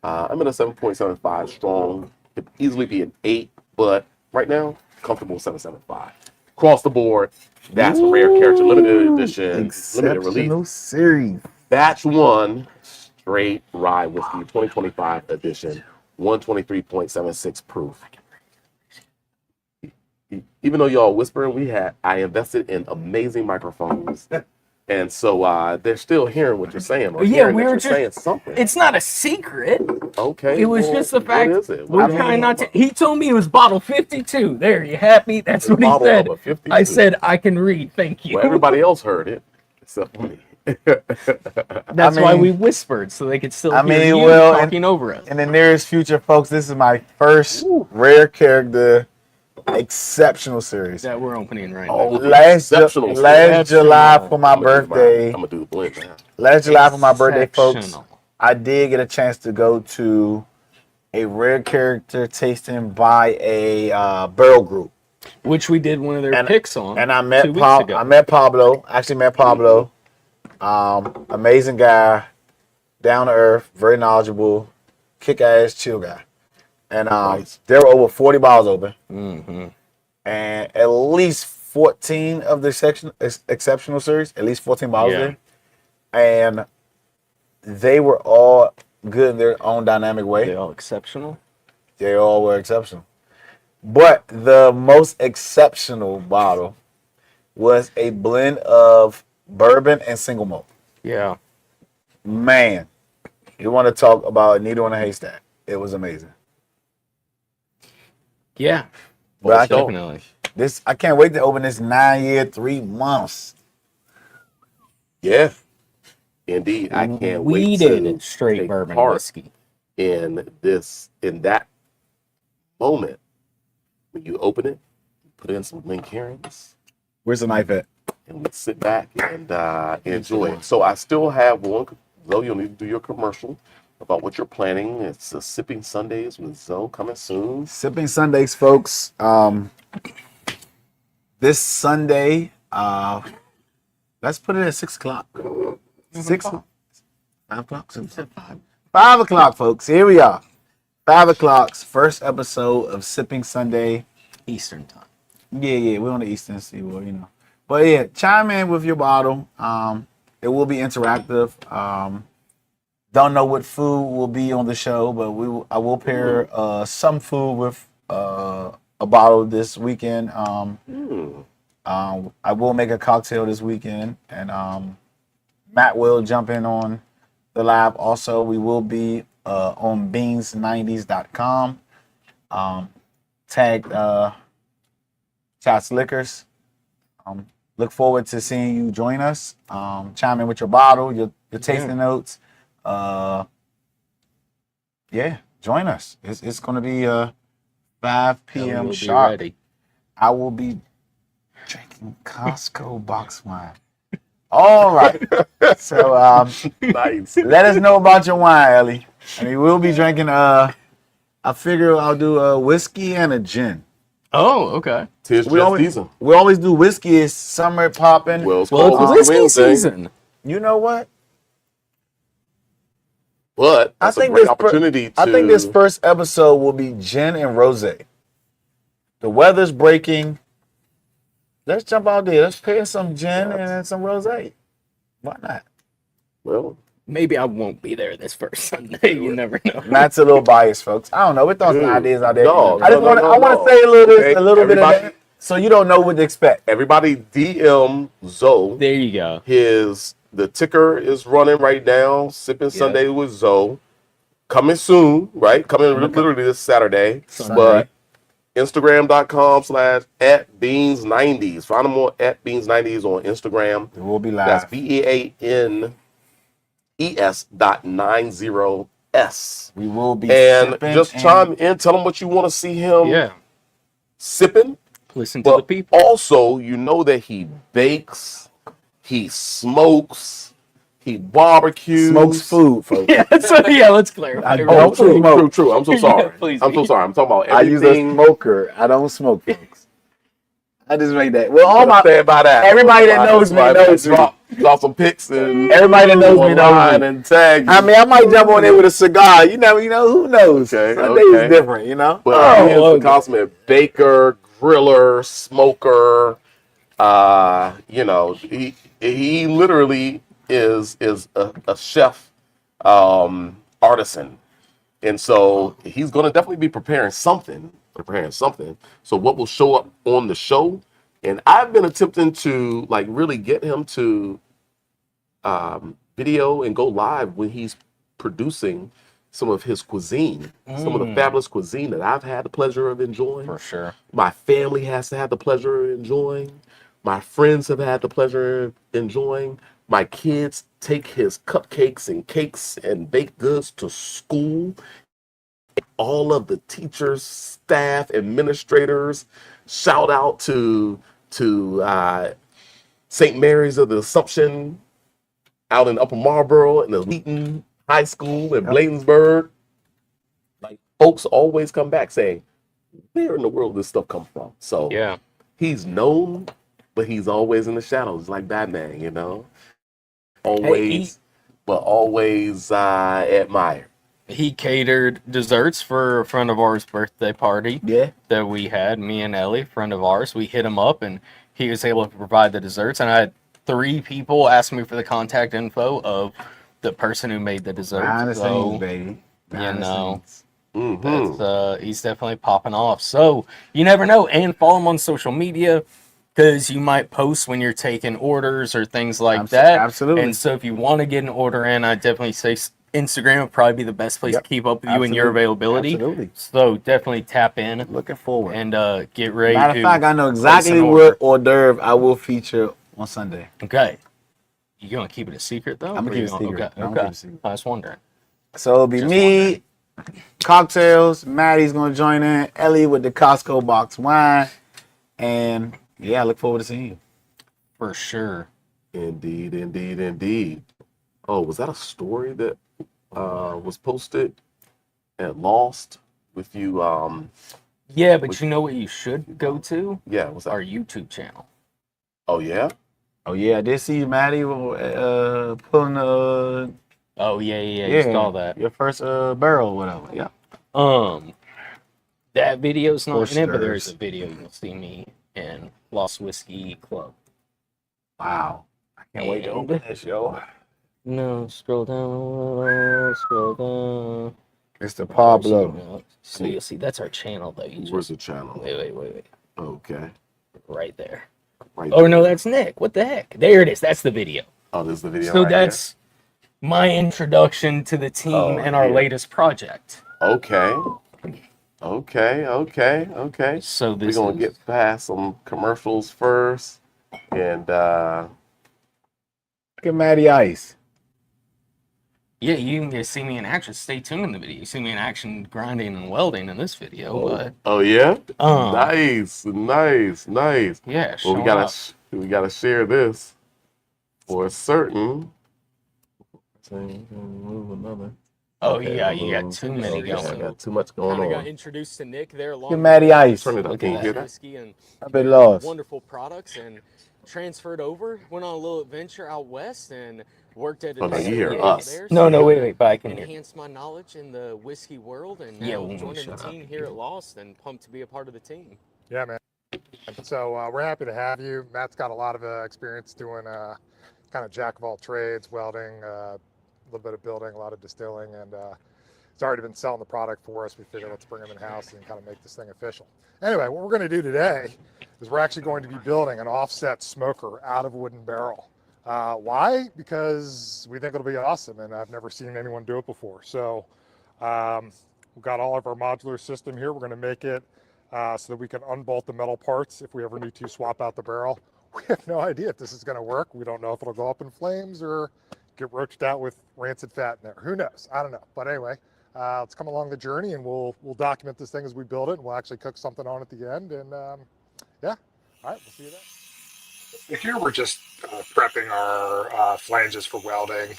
I'm in a 7.75 strong. Could easily be an 8, but right now, comfortable 7.75. Across the board, that's a rare character limited edition, limited release. Exceptional series. Batch 1 straight rye whiskey, 2025 edition, 123.76 proof. Even though y'all whispering, I invested in amazing microphones. And so they're still hearing what you're saying. Or Yeah, you're saying something. It's not a secret. Okay. It was just the fact what is it? we're trying not to. He told me it was bottle 52. There, you happy? That's what he Bottle said. number 52. I said I can read. Thank you. Well, everybody else heard it except me. That's why we whispered so they could still hear you talking over us. In the nearest future, folks, this is my first rare character exceptional series. That we're opening right now. Last July for my birthday. I'm gonna do the blend now. Last July for my birthday, folks. Exceptional. I did get a chance to go to a rare character tasting by a barrel group, Which we did one of their picks on. and I met 2 weeks ago. I met Pablo. Actually met Pablo. Amazing guy, down to earth, very knowledgeable, kick ass, chill guy. And there were over 40 bottles open, and at least 14 of the exceptional series, at least 14 bottles there, and they were all good in their own dynamic way. They all exceptional. They all were exceptional. But the most exceptional bottle was a blend of bourbon and single malt. Yeah. Man, you want to talk about a needle in a haystack. It was amazing. Yeah. But Definitely. I can't wait to open this 9-year, 3 months. Yeah. Indeed. I can't wait Weeded to straight take bourbon part whiskey. in that moment. When you open it, put in some Glencairns, Where's the knife at? and we sit back and enjoy it. So I still have one. Zoe, you'll need to do your commercial about what you're planning. It's Sipping Sundays with Zoe coming soon. Sipping Sundays, folks. This Sunday, let's put it at 6 o'clock. 6 5 o'clock? 5 o'clock, folks. Here we are. 5 o'clock's first episode of Sipping Sunday. Eastern time. Yeah, we're on the Eastern Seaboard, But yeah, chime in with your bottle. It will be interactive. Don't know what food will be on the show, but I will pair some food with a bottle this weekend. I will make a cocktail this weekend, and Matt will jump in on the live. Also, we will be on beans90s.com. Tag Shots Liquors. Look forward to seeing you join us. Chime in with your bottle, your tasting notes. Join us. It's going to be 5 p.m. sharp. Ready. I will be drinking Costco box wine. All right. So Nice. let us know about your wine, Ellie. We'll be drinking. I figure I'll do a whiskey and a gin. Oh, okay. Tis just season. We always do whiskey. It's summer popping. Well, it's Well, called it's whiskey Wednesday, season. You know what? but that's a great opportunity to. I think this first episode will be gin and rosé. The weather's breaking. Let's jump out there. Let's pair some gin and some rosé. Why not? Well, Maybe I won't be there this first Sunday. You never know. Matt's a little biased, folks. I don't know. We're throwing some ideas out there. No, I want to say a little bit of Everybody- that, so you don't know what to expect. everybody DM Zoe. There you go. The ticker is running right now. Sipping Sunday with Zoe. Coming soon, right? Coming literally this Saturday. Sunday. But Instagram.com/@beans90s. Find them at beans90s on Instagram. It will be That's live. BEANES.90S. We will be And sipping just chime in, tell them what you want to see him Yeah. sipping. Listen to the But people. also, you know that he bakes, he smokes, he barbecues. Smokes food, folks. Yeah, so yeah, let's clarify. I real don't quick. True, smoke. true, true. I'm so Yeah, sorry. please I'm so be. sorry. I'm talking about I use a everything. smoker. I don't smoke, folks. I just make that. Well, all Gotta my stand by that. everybody that knows me knows me. Drop some pics and Everybody that knows me knows online me. and tag you. I mean, I might jump on there with a cigar. You know, who knows? Okay, Sunday okay. is different, you know. But he is Oh, the okay. consummate baker, griller, smoker. You know, he literally is a chef, artisan, and so he's going to definitely be preparing something. So what will show up on the show? And I've been attempting to like really get him to video and go live when he's producing some of his cuisine, some of the fabulous cuisine that I've had the pleasure of enjoying. For sure. My family has to have the pleasure of enjoying. My friends have had the pleasure of enjoying. My kids take his cupcakes and cakes and baked goods to school. All of the teachers, staff, administrators, shout out to St. Mary's of the Assumption out in Upper Marlboro and the Wheaton High School in Bladensburg. Like folks always come back saying, where in the world did this stuff come from? So Yeah. he's known, but he's always in the shadows, like Batman, you know. Always, but always admire. He catered desserts for a friend of ours' birthday party. Yeah. That we had, me and Ellie, friend of ours. We hit him up and he was able to provide the desserts. And I had 3 people ask me for the contact info of the person who made the dessert. Behind the So, scenes, baby. Behind the know, scenes. Mm-hmm. he's definitely popping off. So you never know. And follow him on social media because you might post when you're taking orders or things like that. Absolutely. And so if you want to get an order in, I'd definitely say Instagram would probably be the best place to keep up with you and your availability. Absolutely. So definitely tap in Looking forward. and get ready. Matter of to fact, I know place exactly an what hors d'oeuvre I will feature on Sunday. Okay. You gonna keep it a secret though? I'm gonna Or keep you it a secret. Okay. I'm gonna keep it a secret. I was wondering. So it'll be Just me, cocktails. Maddie's gonna join in. Ellie with the Costco box wine, and yeah, I look forward to seeing you. For sure. Indeed, indeed, indeed. Oh, was that a story that was posted at Lost with you? Yeah, but you know what you should go to? Yeah, what's that? Our YouTube channel. Oh yeah. Oh yeah, I did see you, Maddie, pulling the Oh yeah, you saw that. your first barrel or whatever. Yeah. That video's not in it, but Oysters. there's a video you'll see me in Lost Whiskey Club. Wow. I can't wait to open this, yo. No, scroll down, scroll down. Mr. Pablo. So you'll see that's our channel though. You Where's just the channel? wait. Okay. Right there. Right Oh there. no, that's Nick. What the heck? There it is. That's the video. Oh, this is the video. So right that's my introduction to the team Oh, and our yeah. latest project. here. Okay. So We're this gonna is get past some commercials first, and Look at Maddie Ice. yeah, you can get see me in action. Stay tuned in the video. You see me in action grinding and welding in this video, but oh yeah, nice. nice. Yeah, Well, showing up. we gotta share this for certain. Oh yeah, you got too many I going. got too much going Kind of got on. introduced to Nick there. Look at Maddie Ice. Turn it up. Look Can at you that. hear that? Whiskey and I've been lost. wonderful products, and transferred over. Went on a little adventure out west and worked at a Oh, no, you distillery hear out us. there. No, so wait, but I can hear. enhanced my knowledge in the whiskey world, and Yeah, now when we joining the shut up. team here at Lost, and pumped to be a part of the team. Yeah, man. So we're happy to have you. Matt's got a lot of experience doing kind of jack of all trades, welding, a little bit of building, a lot of distilling, and he's already been selling the product for us. We figured let's bring him in house and kind of make this thing official. Anyway, what we're going to do today is we're actually going to be building an offset smoker out of a wooden barrel. Why? Because we think it'll be awesome, and I've never seen anyone do it before. So we've got all of our modular system here. We're going to make it so that we can unbolt the metal parts if we ever need to swap out the barrel. We have no idea if this is going to work. We don't know if it'll go up in flames or get roached out with rancid fat in there. Who knows? I don't know. But anyway, let's come along the journey, and we'll document this thing as we build it, and we'll actually cook something on at the end. And Yeah. All right, we'll see you then. Here we're just prepping our flanges for welding.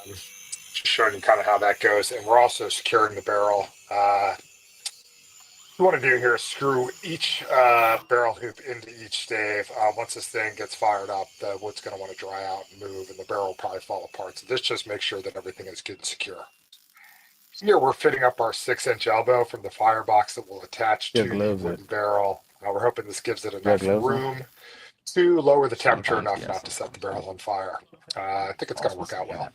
Just showing you kind of how that goes, and we're also securing the barrel. What we want to do here is screw each barrel hoop into each stave. Once this thing gets fired up, the wood's going to want to dry out and move, and the barrel will probably fall apart. So this just makes sure that everything is good and secure. Here we're fitting up our 6-inch elbow from the firebox that will attach to the wooden barrel. We're hoping this gives it enough room to lower the temperature enough not to set the barrel on fire. I think it's going to work out well.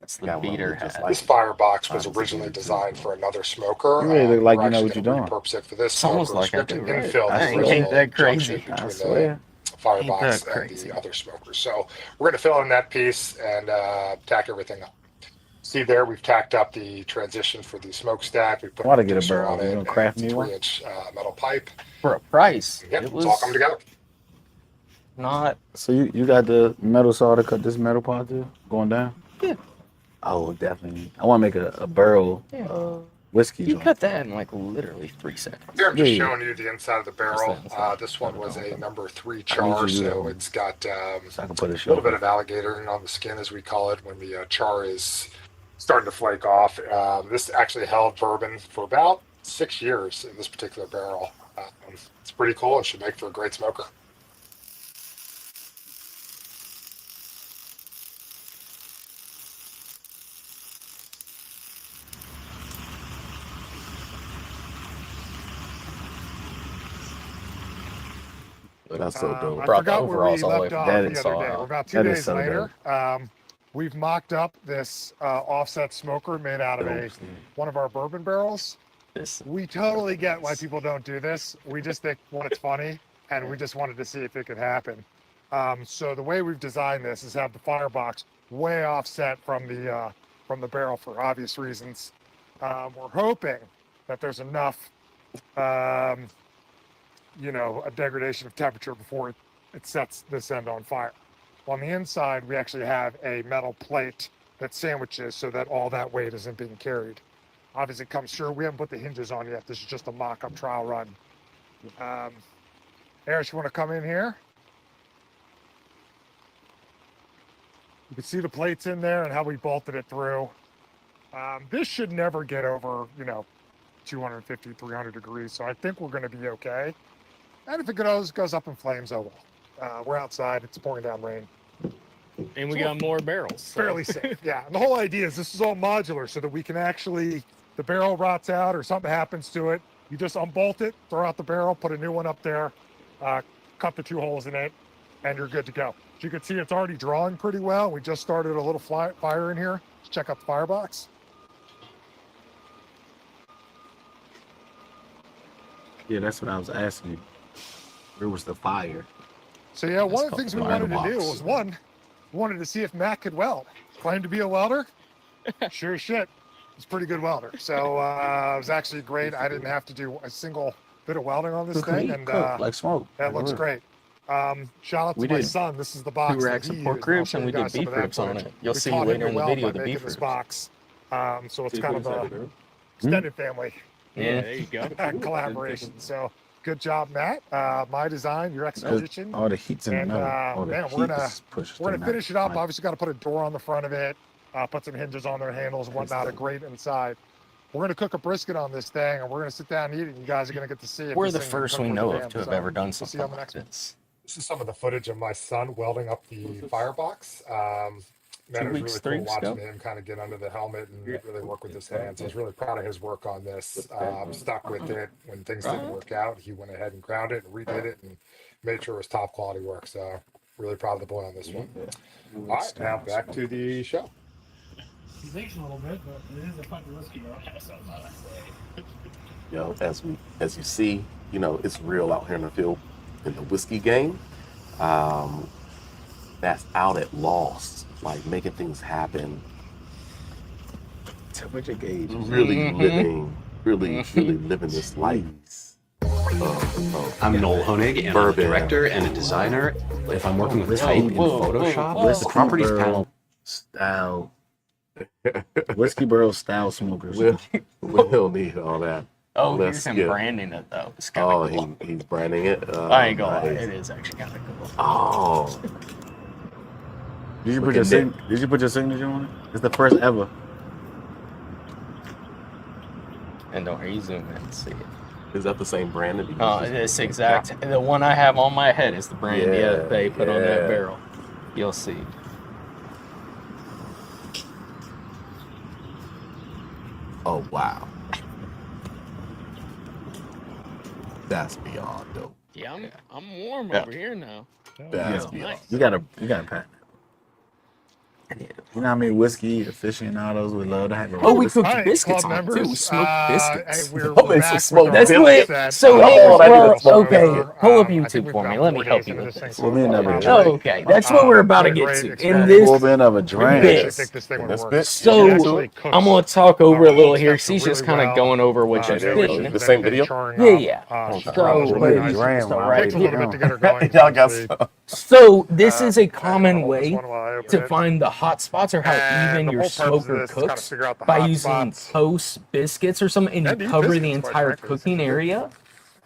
That's the beater hat. This firebox was originally designed for another smoker. You really look like We're you know actually what you're gonna doing. repurpose it for this It's almost smoker. like I We're do, going to right? infill Dang, the ain't that original crazy? junction I between swear. the firebox that and crazy? the other smokers. So we're going to fill in that piece and tack everything up. See there, we've tacked up the transition for the smokestack. We put I want to a get a deucer barrel. on You it gonna and craft it's me a one? 3-inch metal pipe. For a price, Yep, it it's was all coming together. not. So you got the metal saw to cut this metal part too, going down? Yeah. Oh, definitely. I want to make a barrel Yeah. whiskey You joint. cut that in like literally 3 seconds. Here I'm just Yeah, yeah. showing you the inside of the barrel. Just the inside. This one was a number 3 I char, need you to do that so one. it's got So I can put a a show. little bit of alligator on the skin, as we call it, when the char is starting to flake off. This actually held bourbon for about 6 years in this particular barrel. It's pretty cool and should make for a great smoker. That's so dope. I Brought the forgot where we overalls all the way left from off That the is- other day. Arkansas. We're about 2 That is days so later. We've mocked up this offset smoker made out of one of our bourbon barrels. This We totally get why people don't do this. We just think, one, it's funny, and we just wanted to see if it could happen. So the way we've designed this is have the firebox way offset from the barrel for obvious reasons. We're hoping that there's enough, a degradation of temperature before it sets this end on fire. On the inside, we actually have a metal plate that sandwiches so that all that weight isn't being carried. Obviously, it comes through. We haven't put the hinges on yet. This is just a mock-up trial run. Eris, you want to come in here? You can see the plates in there and how we bolted it through. This should never get over, 250, 300 degrees. So I think we're going to be okay. And if it goes up in flames, oh well. We're outside. It's pouring down rain. And we got more barrels. So. Fairly safe. Yeah. And the whole idea is this is all modular so that we can actually, the barrel rots out or something happens to it. You just unbolt it, throw out the barrel, put a new one up there, cut the 2 holes in it, and you're good to go. As you can see, it's already drawing pretty well. We just started a little fire in here. Let's check out the firebox. Yeah, that's what I was asking you. Where was the fire? So yeah, one of the called things we the wanted to do firebox. was we wanted to see if Matt could weld. Claimed to be a welder. Sure as shit. He's a pretty good welder. So it was actually great. I didn't have to do a single bit of welding on this thing, and Cook, like smoke. that looks great. Shout out to We my did son. This is the box 2 that racks he of pork used, and I'll ribs show and you we did guys some beef of that ribs on footage. it. You'll We see taught him later to in the weld video by the making beef this ribs. box. So it's kind of a extended family Yeah, there you go. collaboration. So good job, Matt. My design, your execution. All the heat's in the And middle. All the man, heat we're gonna is pushed we're in gonna that finish it up. pipe. Obviously, got to put a door on the front of it, put some hinges on their handles and whatnot. A grate inside. We're gonna cook a brisket on this thing, and we're gonna sit down and eat it. And you guys are gonna get to see it. We're the first we know of to have ever done We'll see something you on the like next one. this. This is some of the footage of my son welding up the firebox. Man, it was really 3 cool weeks watching ago. him kind of get under the helmet and really work with his hands. I was really proud of his work on this. Stuck with it when things didn't work out. He went ahead and ground it and redid it and made sure it was top quality work. So really proud of the boy on this one. All right, now back to the show. He's aged a little bit, but it is a fucking whiskey barrel. As you see, it's real out here in the field in the whiskey game. That's out at loss, like making things happen, Temperature gauge. really living this life. I'm Noel Honig, and I'm a Bourbon. director and a designer. If I'm working with type in whoa, Photoshop, whoa. the properties Whiskey panel. barrel style. Whiskey barrel style smokers. We'll need all that. Oh, Let's here's him get- branding it though. It's kind Oh, of cool. he's branding it. I ain't gonna lie, nice. it is actually kind of cool. Oh, Did you Look put your at that. Did you put your signature on it? It's the first ever. And don't worry, you zoom in and see it. is that the same brand that he uses? This exact, the one I have on my head is the brand Yeah, they put on that yeah. barrel. You'll see. Oh wow, that's beyond dope. Yeah, I'm warm Yeah. over here now. That's Yeah. beyond. Nice. You gotta patent it. You know how many whiskey aficionados would love to have a Oh, we whiskey? cooked All right, biscuits club on it too. members, We smoked biscuits. Hey, we're Oh, it's back a smoked with our That's biscuit. set. what. So Come on, I well, did a smoked okay. biscuit. Pull up I think YouTube we've for got me. 4 Let me help days you into with this thing, this. so Well, me we're never probably did. Oh, okay. That's what we're about to been a get great to. In experiment. this Full bit of a We drink. actually This. think this thing In would this work. bit? So, It actually cooks, I'm gonna talk over a little here. steps She's just really kind of well. going over what Okay, you've there we go. seen. The same video? Yeah. Okay. So, really the nice. drain so one. right Takes a little here. bit to get her going. Y'all got obviously. some. So this is a common I'll hold this way one while I open to it. find the hot spots or how And even the your whole purpose of smoker this is kinda cooks figure out the by hot using spots. toast, biscuits, or something, and And you eat cover the biscuits, quite entire frankly. This cooking is good. area,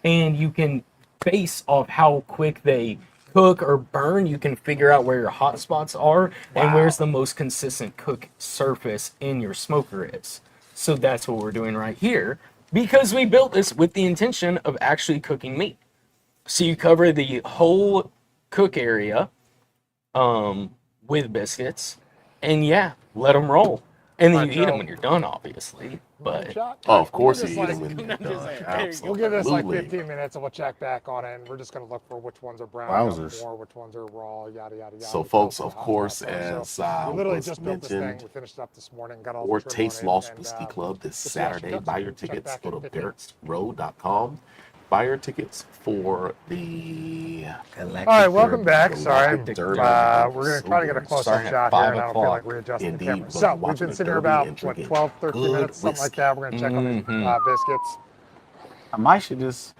and you can base off how quick they cook or burn. You can figure out where your hot spots are and where's the most consistent cook surface in your smoker is. So that's what we're doing right here because we built this with the intention of actually cooking meat. So you cover the whole cook area with biscuits, and yeah, let them roll. And then Alright, you eat them Joe. when you're done, obviously. But Shot? Oh, of course We'll you give eat this them when like- you're done. We'll give this like Absolutely. 15 minutes and we'll check back on it. And we're just going to look for which ones are brown Wowzers. more, which ones are raw, yada, yada, yada. So, We folks, feel of the hot course, spots are. as We literally was just built this thing. mentioned, We finished it up this morning, got all or the trim Taste on it, Lost and, Whiskey Club this we'll see how she Saturday. cooks. Buy your Check tickets. back Go in to 15 minutes. barrettsroad.com. Buy your tickets for the All right, welcome back. Sorry, Galactic we're Derby. going to try to get a close-up Starting at shot 5 here, and I don't feel like o'clock. readjusting the Indeed, camera. we're So we've watching been the sitting here Derby about and drinking 12, 13 good minutes, something like that. We're going to check on these biscuits. I might should just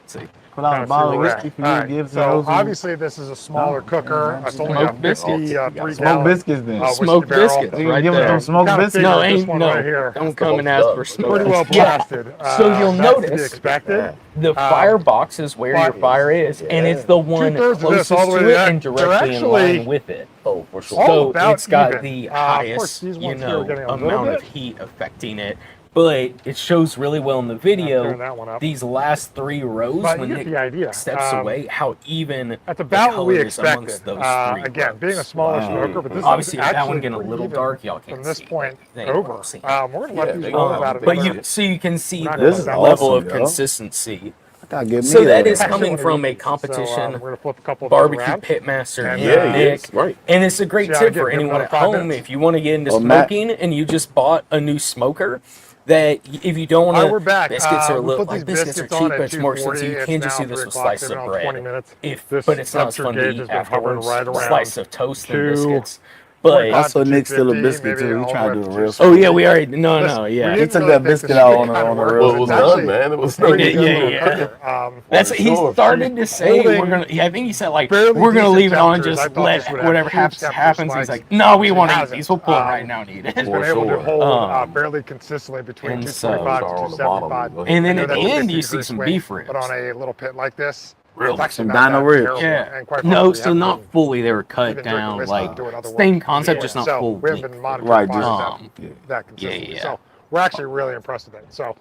see. put out Kinda a see bottle where of we're whiskey at. for you All to right, give to so those who- obviously this is a smaller Oh, cooker. yeah, It's only Smoked a biscuits. 53 Smoke gallon biscuits then. whiskey Smoked barrel. biscuits, You right give us there. some smoked Kinda biscuits. figured No, this ain't one no. right here. Don't come and ask for It's smoke. Pretty well Yeah. blasted. So you'll that's to be notice expected. the firebox is where your but- fire is, and it's the one 2/3 of this closest all the way to to it that. and They're directly in actually line with it. Oh, for sure. all So about it's got even. the Of course, highest, these you ones here are know, getting a little amount bit. of heat affecting it, but it shows really well in the Turn video. that one up. These last 3 rows, But when you get Nick the idea. steps away, how even That's the about what we color is amongst expected. those 3 Again, being a rows. smaller Wow. smoker, but this Obviously, is with that actually one getting a pretty little even dark, y'all can't from this see. point They ain't over. gonna see it. We're gonna let Yeah, these they roll gonna about have a to But take you, it. so you can see Not the This is level awesome, of yo. consistency. I gotta get me So that a- is coming Actually, from a so, competition we're gonna flip a couple of these barbecue around. pitmaster And, Nick. Yeah, he is. Right. And it's a great Yeah, tip again, for give it anyone another at 5 home minutes. if you want to get into Oh, Matt. smoking and you just bought a new smoker. That if you don't All right, want we're to, back. biscuits are a We little put these like biscuits are biscuits on cheap, at but it's more expensive. You 2:40. can It's just now do this 3 with o'clock. slice They've of been on 20 bread. minutes. If, This but it's not as temperature fun to gauge eat has been hovering afterwards. right around Slice of toast and two- biscuits. But I saw Nick steal a 250, biscuit maybe too. He all tried the to way do up a to real. 260. oh yeah, we already no Listen, yeah. we He didn't took really that think biscuit this out should on the- kinda on the work, road. but Well, it was it's done, actually man. It was pretty Yeah, good yeah, little yeah. cooker. That's For he sure. started to say Holding we're gonna. Yeah, I think he said like fairly we're gonna decent leave it on, temperatures. I just thought this let would have whatever huge happens temperature happens. He's spikes, like, no, we which it won't eat hasn't. these. We'll pull it right now and eat It's it. For been able sure. to hold Um, fairly consistently between and so- 225 to Are on the bottom. 275. Go ahead. And then I know at that's the a end, 50 you see degree some swing, beef ribs. But on a little pit like this, Really? it's actually Some not dino that ribs. terrible. Yeah. And quite No, frankly, so haven't not been fully. They were even cut drinking down, whiskey, like doing other work same before. concept, just not So full. we haven't been bleak. monitoring Right, fires just- that consistently. yeah. So we're actually really impressed with it. So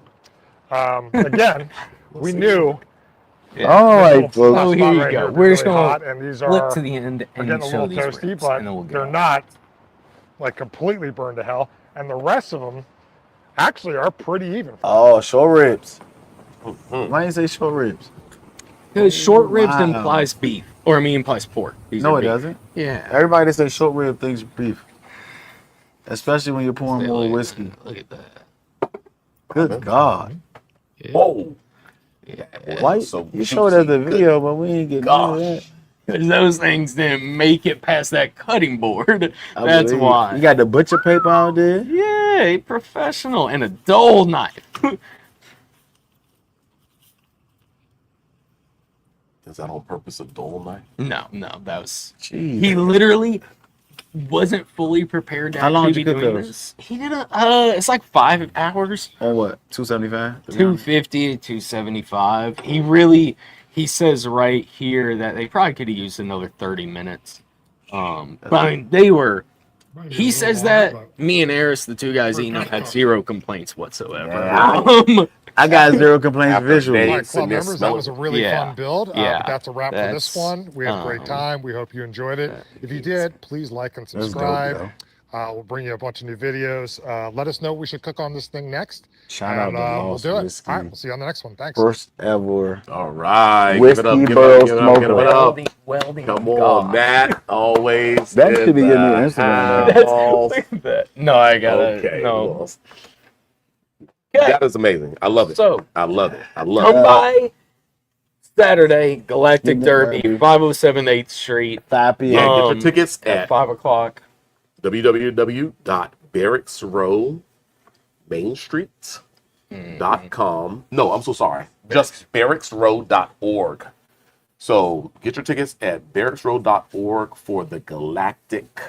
again, we knew All this right, little folks. spot Oh, here you right go. would be We're just really gonna hot, and these Flip are to the end and getting a show little these toasty, ribs, but and then we'll get they're out. not like completely burned to hell. And the rest of them actually are pretty even. Oh, short ribs. Mhm. Why didn't you say short ribs? Because short ribs Wow. implies beef, or I mean implies pork. These No, are it beef. doesn't. Yeah. Everybody that says short rib thinks beef, especially when you're pouring more whiskey. Look at that. Good God! Whoa. Why So you showed us the juicy. video, but we ain't getting none of that. Gosh. Because those things didn't make it past that cutting board. I That's believe. why. You got the butcher paper out there. Yeah, a professional and a dull knife. Is that on purpose a dull knife? No, that was. Jeez. He literally wasn't fully prepared to How long actually did you be cook doing those? this. He did it's like 5 hours. On what? 275. 250 to 275. He says right here that they probably could have used another 30 minutes. But I mean, they were. Might need a He little says longer, that but me and Eris, the two guys For eating them, had test zero complaints whatsoever. Yeah. I got zero complaints After visually. days. All right, sitting club there members, that smelling- was a really Yeah. fun build. Yeah. But that's a wrap for this That's, one. We had a great time. We hope you enjoyed it. If you did, please like and That's dope, subscribe. though. We'll bring you a bunch of new videos. Let us know what we should cook on this thing next. Shout out and to we'll Lost do it. Whiskey. All right, we'll see you on the next one. Thanks. First ever. All right. Whiskey give it up, Barrel give it up, give it Smoker. up. Welding. Come on, Matt. Always. That in should be your new the Instagram, house. No, I gotta. Okay. No. well, Okay. That is amazing. I love it. So, I love it. I love come it. by Saturday, Galactic Yeah, Derby, Derby. 507 8th Street, 5 p.m. Yeah, get your Um, tickets at at 5 o'clock. www.barracksrowmainstreet.com. No, I'm so sorry. Just barracksrow.org. So get your tickets at barracksrow.org for the Galactic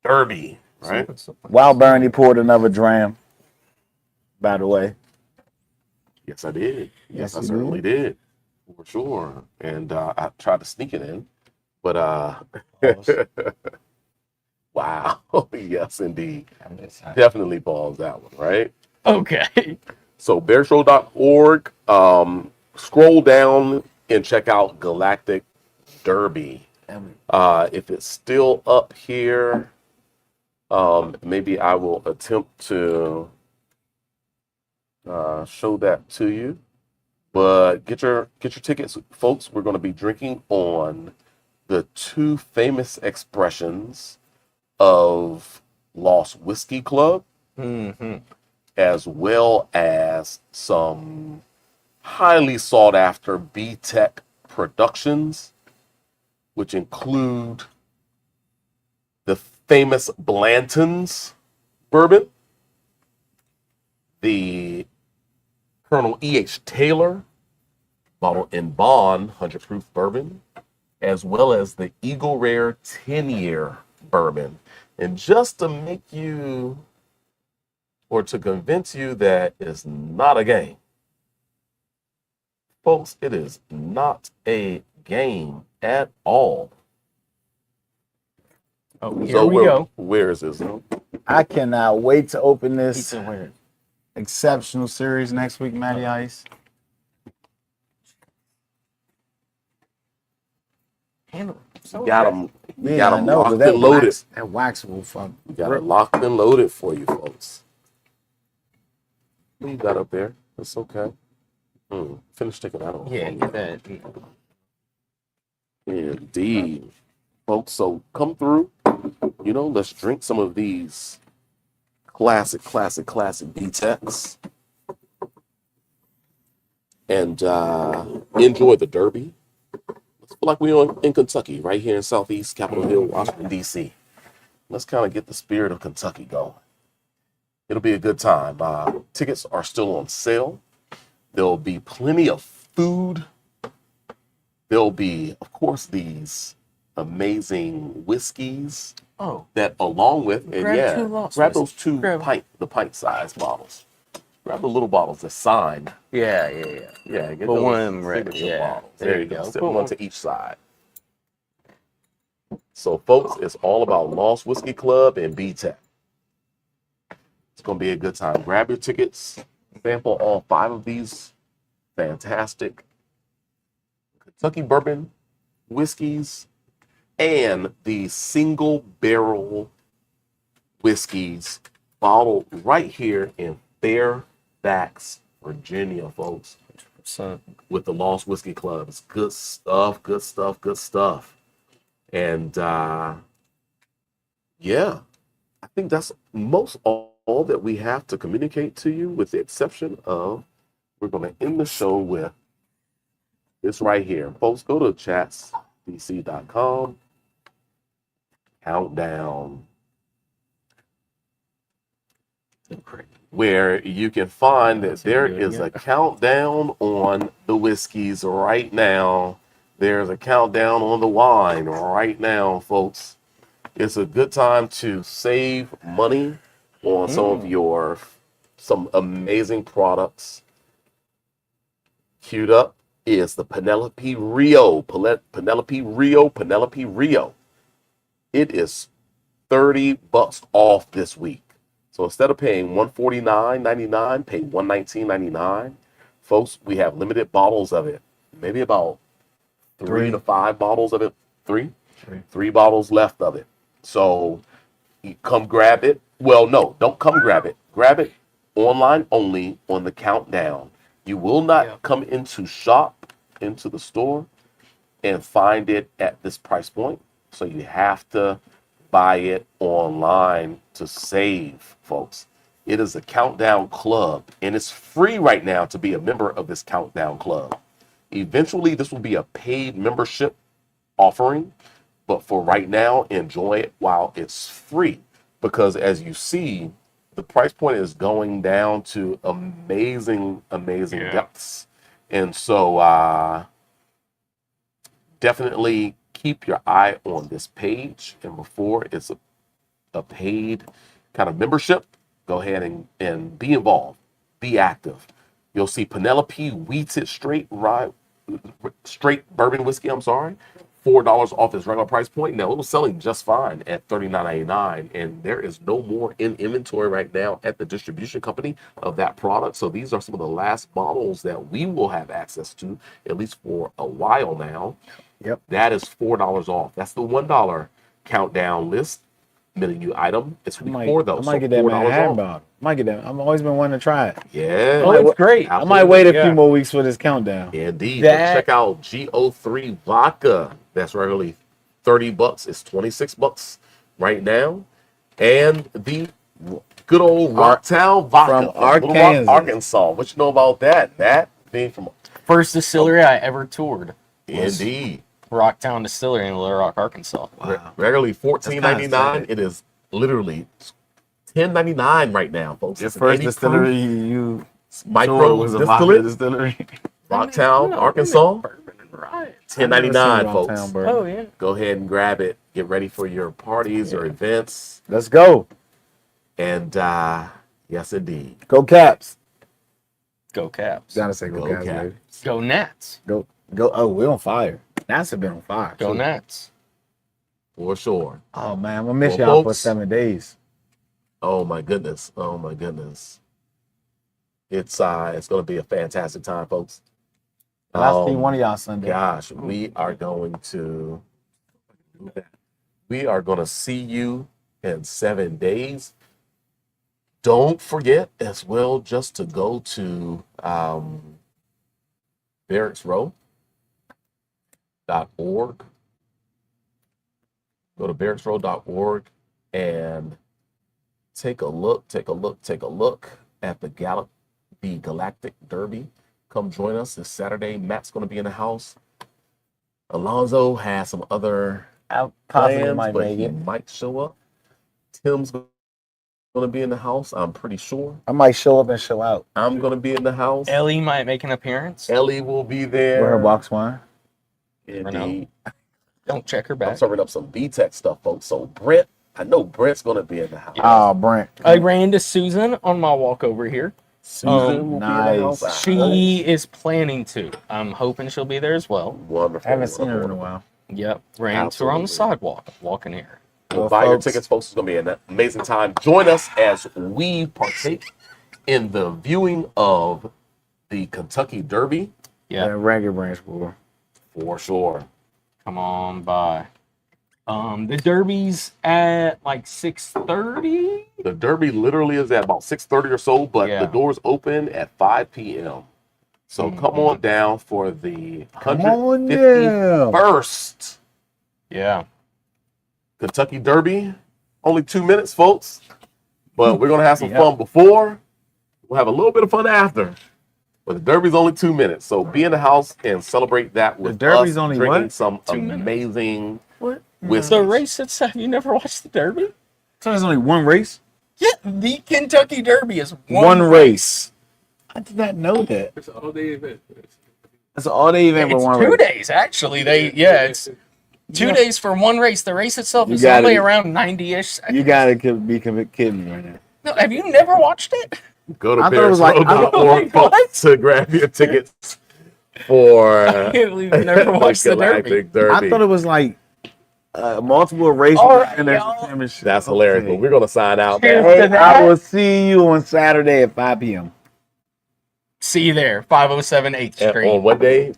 Derby, right? While Bernie poured another dram, by the way. Yes, I did. Yes, Yes, I you certainly did. For sure. And I tried to sneak it in, but wow. Yes, indeed. Definitely balls that one, right? Okay. So bearshow.org. Scroll down and check out Galactic Derby. If it's still up here, maybe I will attempt to show that to you. But get your tickets, folks. We're going to be drinking on the two famous expressions of Lost Whiskey Club, Mm-hmm. as well as some highly sought after B-Tech productions, which include the famous Blanton's bourbon, the Colonel E.H. Taylor bottle and bond 100 proof bourbon, as well as the Eagle Rare 10-year bourbon. And just to make you, or to convince you that it's not a game, folks, it is not a game at all. Oh, here So we go. where is this? I cannot wait to open this Pizza winner. exceptional series next week, Matty Ice. Handle. You got them. You Yeah, got I them know, locked but that and loaded. that wax will fuck. You got it locked and loaded for you, folks. Leave that up there. That's okay. Finish taking that off. Yeah, get that. Indeed. Folks, so come through. Let's drink some of these classic B-Techs. And enjoy the Derby. Let's feel like we're in Kentucky, right here in Southeast Capitol Hill, Washington, D.C. Let's kind of get the spirit of Kentucky going. It'll be a good time. Tickets are still on sale. There'll be plenty of food. There'll be, of course, these amazing whiskeys Oh, that along with, and Grab yeah, two Lost grab Whiskeys. those two Grab- pint-sized bottles. Grab the little bottles that's signed. yeah. Yeah, get Put those one of them right- signature yeah, bottles. there There you you go. go. Sip Put one one- to each side. So, folks, it's all about Lost Whiskey Club and B-Tech. It's going to be a good time. Grab your tickets. Sample all 5 of these fantastic Kentucky bourbon whiskeys and the single barrel whiskeys bottled right here in Fairfax, Virginia, folks, So, with the Lost Whiskey Club. It's good stuff, good stuff, good stuff. And yeah, I think that's most all that we have to communicate to you, with the exception of we're going to end the show with this right here. Folks, go to chatsdc.com, countdown, where you can find that there is a countdown on the whiskeys right now. There's a countdown on the wine right now, folks. It's a good time to save money on some amazing products. Queued up is the Penelope Rio. Penelope Rio. It is $30 off this week. So instead of paying $149.99, pay $119.99. Folks, we have limited bottles of it. Maybe about 3 to 5 bottles of it. Three bottles left of it. So you come grab it. Well, no, don't come grab it. Grab it online only on the countdown. You will not come into the store, and find it at this price point. So you have to buy it online to save, folks. It is a countdown club, and it's free right now to be a member of this countdown club. Eventually, this will be a paid membership offering, but for right now, enjoy it while it's free. Because as you see, the price point is going down to amazing depths. And so definitely keep your eye on this page. And before it's a paid kind of membership, go ahead and be involved, be active. You'll see Penelope Wheated straight bourbon whiskey, $4 off its regular price point. Now, it was selling just fine at $39.99, and there is no more in inventory right now at the distribution company of that product. So these are some of the last bottles that we will have access to, at least for a while now. Yep. That is $4 off. That's the $1 countdown list menu item. It's before those. I might get that Manhattan bottle. Might get that. I've always been wanting to try it. Yeah. Oh, it's great. I might wait a few more weeks for this countdown. Indeed. Check out GO3 vodka. That's regularly $30. It's $26 right now. And the good old Rocktown vodka from Little Rock, Arkansas. What you know about that? That being from First distillery I ever toured. Indeed. Rocktown Distillery in Little Rock, Arkansas. Wow. Regularly $14.99. It is literally $10.99 right now, folks. Your It's an first 80 distillery proof you micro was a distillate. vodka distillery. Rocktown, Arkansas. $10.99, folks. Oh, yeah. Go ahead and grab it. Get ready for your parties or events. Let's go. And yes, indeed. Go Caps. Go Caps. Gotta say go Caps, baby. Go Nats. Go. Oh, we're on fire. Nats have been on fire. Go too. Nats. For sure. Oh man, I'm gonna miss Well, y'all for folks, 7 days. Oh my goodness. Oh my goodness. It's gonna be a fantastic time, folks. I'll see one of y'all Sunday. Gosh, we are going to see you in 7 days. Don't forget as well just to go to barracksrow.org. Go to barracksrow.org and take a look at the Galactic Derby. Come join us this Saturday. Matt's going to be in the house. Alonzo has some other plans, but he might show up. Tim's going to be in the house, I'm pretty sure. I might show up and show out. I'm going to be in the house. Ellie might make an appearance. Ellie will be there. With her box wine. Indeed. Don't check her I'm back. serving up some B-Tech stuff, folks. So Brent, I know Brent's going to be in the house. Oh, Brent. I ran into Susan on my walk over here. Susan will be in the house. She is planning to. I'm hoping she'll be there as well. Wonderful. I haven't seen her in a while. Yep. Ran to her on the Absolutely. sidewalk, walking here. Well, buy your tickets, folks. It's going to be an amazing time. Join us as we partake in the viewing of the Kentucky Derby. Yeah. Ragged Branch War. For sure. Come on by. The Derby's at like 6:30. The Derby literally is at about 6:30 or so, but Yeah. the doors open at 5 p.m. So come on down for the Come on down. 151st Yeah. Kentucky Derby. Only 2 minutes, folks. But we're going to have some fun before. We'll have a little bit of fun after. But the Derby's only 2 minutes. So be in the house and celebrate that with Derby's us only drinking what? some 2 minutes. amazing What? whiskey. The race itself. You never watched the Derby? So there's only one race? Yeah. The Kentucky Derby is One race. I did not know that. It's an all-day event. It's an all-day event, but It's one 2 race. days actually. It's 2 days for one race. The race itself You is gotta only be- around 90-ish seconds. You gotta be kidding me right now. No, have you never watched it? Go to I thought it was like- Parisroad.org What? to grab your tickets for I can't believe you've never watched the Derby. Galactic Derby. I thought it was like multiple races All right, and there's a y'all. championship. That's hilarious. Okay. But we're gonna sign out, Cheers. man. Hey, to I that. will see you on Saturday at 5 p.m. See you there, 507 8th And Street. on what day,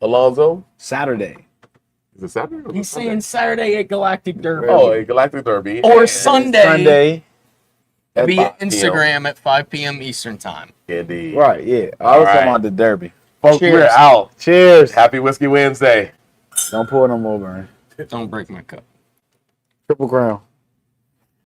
Alonzo? Saturday. Is it Saturday? Or He's Sunday? saying Saturday at Galactic Derby. Oh, a Galactic Derby. Or And Sunday, Sunday. At via 5 p.m. Instagram at 5 p.m. Eastern Time. Indeed. Right, yeah. I All was right. talking about the Derby. Folks, Cheers. we're out. Cheers. Happy Whiskey Wednesday. Don't pour no more, man. Don't break my cup. Triple Crown.